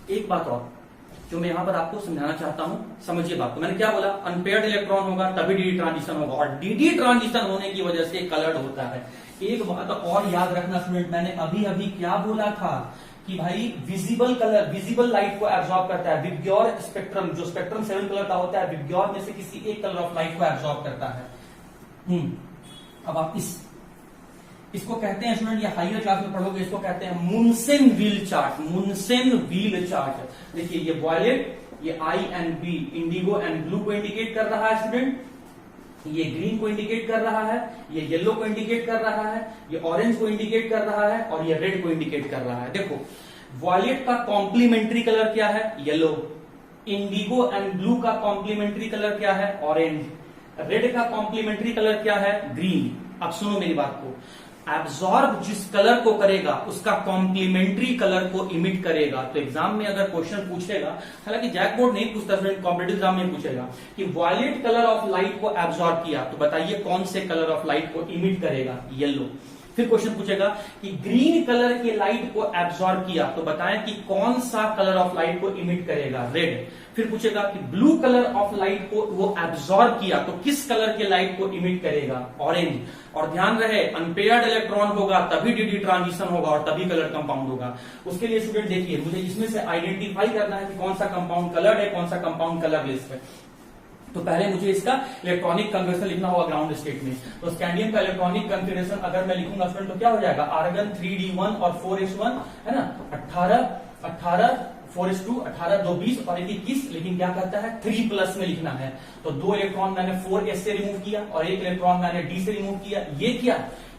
एक बात और जो मैं यहां पर आपको समझाना चाहता हूं, समझिए बात को। मैंने क्या बोला, अनपेयर्ड इलेक्ट्रॉन होगा तभी dd ट्रांजिशन होगा, और dd ट्रांजिशन होने की वजह से कलर्ड होता है। एक बात और याद रखना स्टूडेंट, मैंने अभी अभी क्या बोला था कि भाई विजिबल कलर, विजिबल लाइट को एब्जॉर्ब करता है, विबग्योर स्पेक्ट्रम, जो स्पेक्ट्रम 7 कलर का होता है, विबग्योर में से किसी एक कलर ऑफ लाइट को एब्जॉर्ब करता है। अब आप इसको कहते हैं स्टूडेंट, ये हायर क्लास में पढ़ोगे, इसको कहते हैं मुनसेन व्हील चार्ट। मुनसेन व्हील चार्ट देखिए, ये वॉयलेट, ये I and B, Indigo and blue को इंडिकेट कर रहा है स्टूडेंट, ये ग्रीन को इंडिकेट कर रहा है, ये येलो को इंडिकेट कर रहा है, ये ऑरेंज को इंडिकेट कर रहा है, और ये रेड को इंडिकेट कर रहा है। देखो वॉयलेट का कॉम्प्लीमेंट्री कलर क्या है, येलो। इंडिगो एंड ब्लू का कॉम्प्लीमेंट्री कलर क्या है, ऑरेंज। रेड का कॉम्प्लीमेंट्री कलर क्या है, ग्रीन। अब सुनो मेरी बात को, एब्जॉर्ब जिस कलर को करेगा उसका कॉम्प्लीमेंट्री कलर को इमिट करेगा। तो एग्जाम में अगर क्वेश्चन पूछेगा, हालांकि जैकबोर्ड नहीं पूछता, कॉम्पिटिटिव एग्जाम में पूछेगा कि वायलेट कलर ऑफ लाइट को एब्जॉर्ब किया, तो बताइए कौन से कलर ऑफ लाइट को इमिट करेगा, येलो। फिर क्वेश्चन पूछेगा कि ग्रीन कलर की लाइट को एब्जॉर्ब किया, तो बताएं कि कौन सा कलर ऑफ लाइट को इमिट करेगा, रेड। फिर पूछेगा कि ब्लू कलर ऑफ लाइट को वो एब्जॉर्ब किया, तो किस कलर के लाइट को इमिट करेगा, ऑरेंज। और ध्यान रहे अनपेयर्ड इलेक्ट्रॉन होगा तभी डी ट्रांजिशन होगा और तभी कलर कंपाउंड होगा। उसके लिए स्टूडेंट देखिए, मुझे इसमें से आइडेंटिफाई करना है कि कौन सा कंपाउंड कलर्ड है, कौन सा कंपाउंड कलरलेस है। तो पहले मुझे इसका इलेक्ट्रॉनिक कन्फिगरेशन लिखना होगा ग्राउंड स्टेट में। तो स्कैंडियम का इलेक्ट्रॉनिक कन्फिगरेशन अगर मैं लिखूंगा स्टूडेंट तो क्या हो जाएगा, आर्गन 3d1 और 4s1 है ना, 18 4s2 18 2 20 और 21, लेकिन क्या कहता है 3+ में लिखना है। तो 2 इलेक्ट्रॉन मैंने 4s से रिमूव किया और 1 इलेक्ट्रॉन मैंने d से रिमूव किया। ये क्या,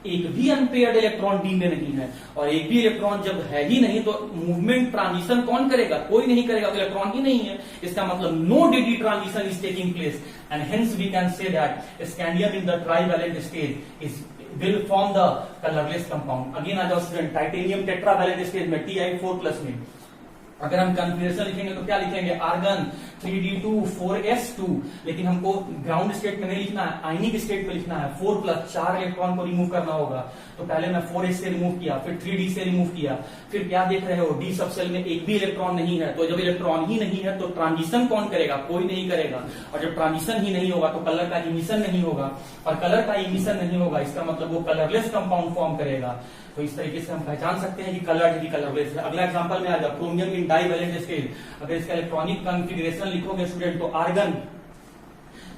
एक भी अनपेयर्ड इलेक्ट्रॉन डी में नहीं है, और एक भी इलेक्ट्रॉन जब है ही नहीं तो मूवमेंट ट्रांजिशन कौन करेगा, कोई नहीं करेगा, तो इलेक्ट्रॉन ही नहीं है। इसका मतलब no D transition is taking place and hence we can say that scandium in the trivalent stage is will form the colourless compound. Again आ जाओ स्टूडेंट, टाइटेनियम टेट्रावैलेंट स्टेज में Ti4+ में अगर हम कन्फिगरेशन लिखेंगे तो क्या लिखेंगे, आर्गन 3d2 4s2, लेकिन हमको ग्राउंड स्टेट में नहीं लिखना है, आयनिक स्टेट में लिखना है। 4+, 4 इलेक्ट्रॉन को रिमूव करना होगा। तो पहले मैं 4s से रिमूव किया, फिर 3d से रिमूव किया, फिर क्या देख रहे हो, d सब सेल में एक भी इलेक्ट्रॉन नहीं है। तो जब इलेक्ट्रॉन ही नहीं है तो ट्रांजिशन कौन करेगा, कोई नहीं करेगा। और जब ट्रांजिशन ही नहीं होगा तो कलर का इमिशन नहीं होगा, और कलर का इमिशन नहीं होगा इसका मतलब वो कलरलेस कंपाउंड फॉर्म करेगा। तो इस तरीके से हम पहचान सकते हैं कि कलर्ड है, कलरलेस है। अगला एग्जांपल में आ जाओ, क्रोमियम इन डाइवैलेंट स्टेज। अगर इसका इलेक्ट्रॉनिक कॉन्फ़िगरेशन लिखोगे स्टूडेंट तो आर्गन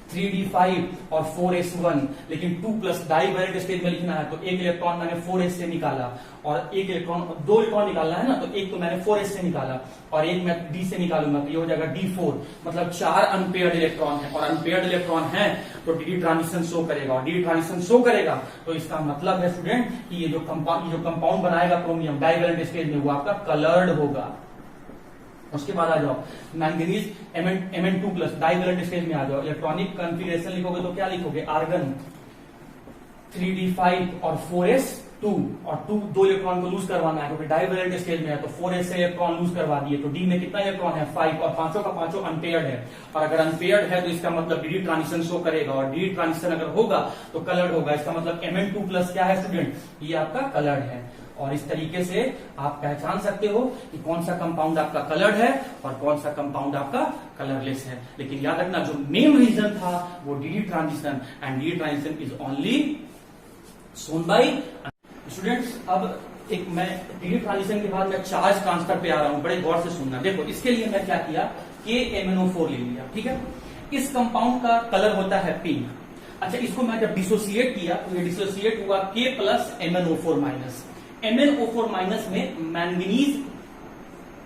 3d5 और 4s1, लेकिन 2+ डाइवैलेंट स्टेज में लिखना है। तो एक इलेक्ट्रॉन मैंने 4s से निकाला और एक इलेक्ट्रॉन, 2 इलेक्ट्रॉन निकालना है ना, तो एक तो मैंने 4s से निकाला और एक मैं d से निकालूंगा, तो ये हो जाएगा d4। मतलब 4 अनपेयर्ड इलेक्ट्रॉन है, और अनपेयर्ड इलेक्ट्रॉन है तो डी ट्रांजिशन शो करेगा, और डी ट्रांजिशन शो करेगा तो इसका मतलब है स्टूडेंट कि ये जो कंपाउंड बनाएगा क्रोमियम डाइवैलेंट स्टेज में वो आपका कलर्ड होगा। उसके बाद आ जाओ मैंगनीज Mn2+ डाइवैलेंट स्टेज में आ जाओ। इलेक्ट्रॉनिक कॉन्फ़िगरेशन लिखोगे तो क्या लिखोगे, आर्गन 3d5 और 4s2, और 2 इलेक्ट्रॉन को लूज करवाना है क्योंकि डाइवैलेंट स्टेज में है, तो 4s से इलेक्ट्रॉन लूज करवा दिए। तो डी में कितना इलेक्ट्रॉन है, 5, और पांचों का पांचों अनपेयर्ड है। और अगर अनपेयर्ड है तो इसका मतलब डी ट्रांजिशन शो करेगा, और डी ट्रांजिशन अगर होगा तो कलर्ड होगा। इसका मतलब Mn2+ क्या है स्टूडेंट, ये आपका कलर्ड है। और इस तरीके से आप पहचान सकते हो कि कौन सा कंपाउंड आपका कलर्ड है और कौन सा कंपाउंड आपका कलरलेस है। लेकिन याद रखना जो मेन रीजन था वो D transition, and D transition is only shown by students. अब एक मैं डी ट्रांजिशन के बाद मैं चार्ज ट्रांसफर पे आ रहा हूं, बड़े गौर से सुनना। देखो इसके लिए मैं क्या किया, KMnO4 ले लिया, ठीक है। इस कंपाउंड का कलर होता है पिंक। अच्छा, इसको मैं जब डिसोसिएट किया तो ये डिसोसिएट हुआ K+MnO4-। MnO4- में मैंगनीज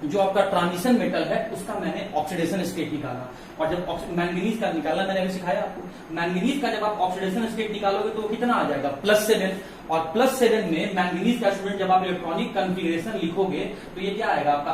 जो आपका ट्रांजिशन मेटल है उसका मैंने ऑक्सीडेशन स्टेट निकाला, और जब मैंगनीज का निकाला मैंने अभी सिखाया आपको। मैंगनीज का जब आप ऑक्सीडेशन स्टेट निकालोगे तो कितना आ जाएगा, +7, और +7 में मैंगनीज का स्टूडेंट जब आप इलेक्ट्रॉनिक कॉन्फ़िगरेशन लिखोगे तो ये क्या आएगा आपका,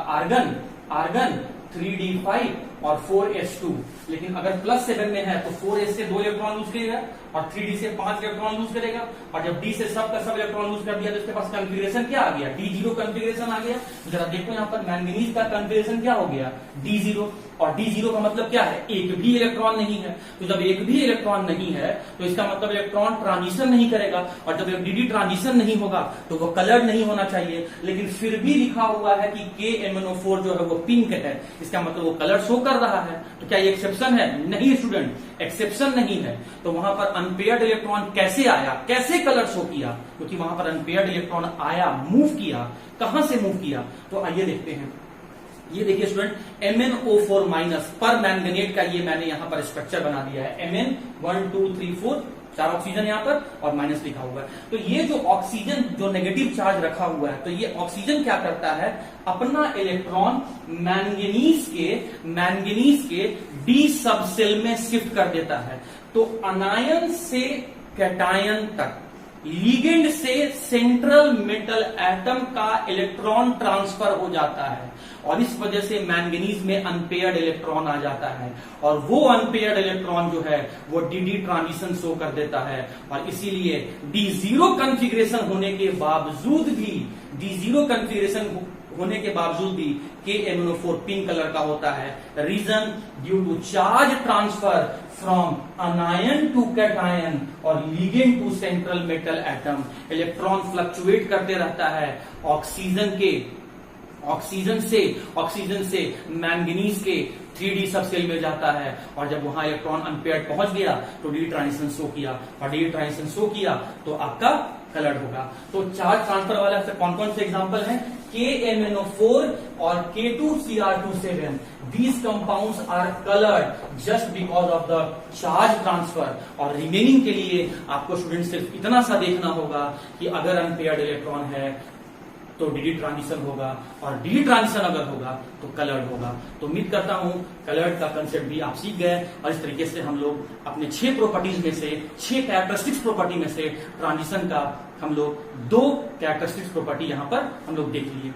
आर्गन 3d5 और 4s2। लेकिन अगर +7 में है तो 4s से 2 इलेक्ट्रॉन लूज करेगा और 3d से 5 इलेक्ट्रॉन लूज करेगा, और जब d से सब का सब इलेक्ट्रॉन लूज कर दिया तो इसके पास कॉन्फ़िगरेशन क्या आ गया, d0 कॉन्फ़िगरेशन आ गया। तो जरा देखो यहाँ पर मैंगनीज का कॉन्फ़िगरेशन क्या हो गया, d0, और d0 का मतलब क्या है, एक भी इलेक्ट्रॉन नहीं है। तो जब एक भी इलेक्ट्रॉन नहीं है तो इसका मतलब इलेक्ट्रॉन ट्रांजिशन नहीं करेगा, और जब डी ट्रांजिशन नहीं होगा तो वो कलर नहीं होना चाहिए। लेकिन फिर भी लिखा हुआ है कि KMnO4 जो है वो पिंक है, इसका मतलब वो कलर शो कर रहा है। तो क्या ये एक्सेप्शन है, नहीं स्टूडेंट, एक्सेप्शन नहीं है। तो वहां पर अनपेयर्ड इलेक्ट्रॉन कैसे आया, कैसे कलर शो किया, क्योंकि वहां पर अनपेयर्ड इलेक्ट्रॉन आया, मूव किया। कहां से मूव किया, तो आइए देखते हैं। ये देखिए स्टूडेंट, MnO4- पर मैंगनेट का ये मैंने यहां पर स्ट्रक्चर बना दिया है। Mn 1 2 3 4 4 ऑक्सीजन यहां पर और माइनस लिखा हुआ है। तो ये जो ऑक्सीजन जो नेगेटिव चार्ज रखा हुआ है, तो ये ऑक्सीजन क्या करता है, अपना इलेक्ट्रॉन मैंगनीज के डी सब सेल में शिफ्ट कर देता है। तो अनायन से कैटायन तक लिगेंड से सेंट्रल मेटल एटम का इलेक्ट्रॉन ट्रांसफर हो जाता है और इस वजह से मैंगनीज में अनपेयर्ड इलेक्ट्रॉन आ जाता है और वो अनपेयर्ड इलेक्ट्रॉन जो है वो डी ट्रांजिशन शो कर देता है और इसीलिए D0 कॉन्फ़िगरेशन होने के बावजूद भी KMnO4 पिंक कलर का होता है। Reason due to charge transfer from anion to cation और ligand to central metal atom. Electron fluctuate करते रहता है ऑक्सीजन से मैंगनीज के 3D सबसेल में जाता है और जब वहां इलेक्ट्रॉन अनपेयर्ड पहुंच गया तो डी ट्रांजिशन शो किया और डी ट्रांजिशन शो किया तो आपका कलर्ड होगा। तो चार्ज ट्रांसफर वाला कौन कौन से एग्जांपल हैं? KMnO4 और K2Cr27। These compounds are colored just because of the charge transfer। और रिमेनिंग के लिए आपको स्टूडेंट सिर्फ इतना सा देखना होगा कि अगर अनपेयर्ड इलेक्ट्रॉन है तो डी ट्रांजिशन होगा और डी ट्रांजिशन अगर होगा तो कलर्ड होगा। तो उम्मीद करता हूं कलर्ड का कंसेप्ट भी आप सीख गए और इस तरीके से हम लोग अपने 6 प्रॉपर्टीज में से 6 कैरेक्टरिस्टिक्स प्रॉपर्टी में से ट्रांजिशन का हम लोग 2 कैरेक्टरिस्टिक्स प्रॉपर्टी यहां पर हम लोग देख लिए।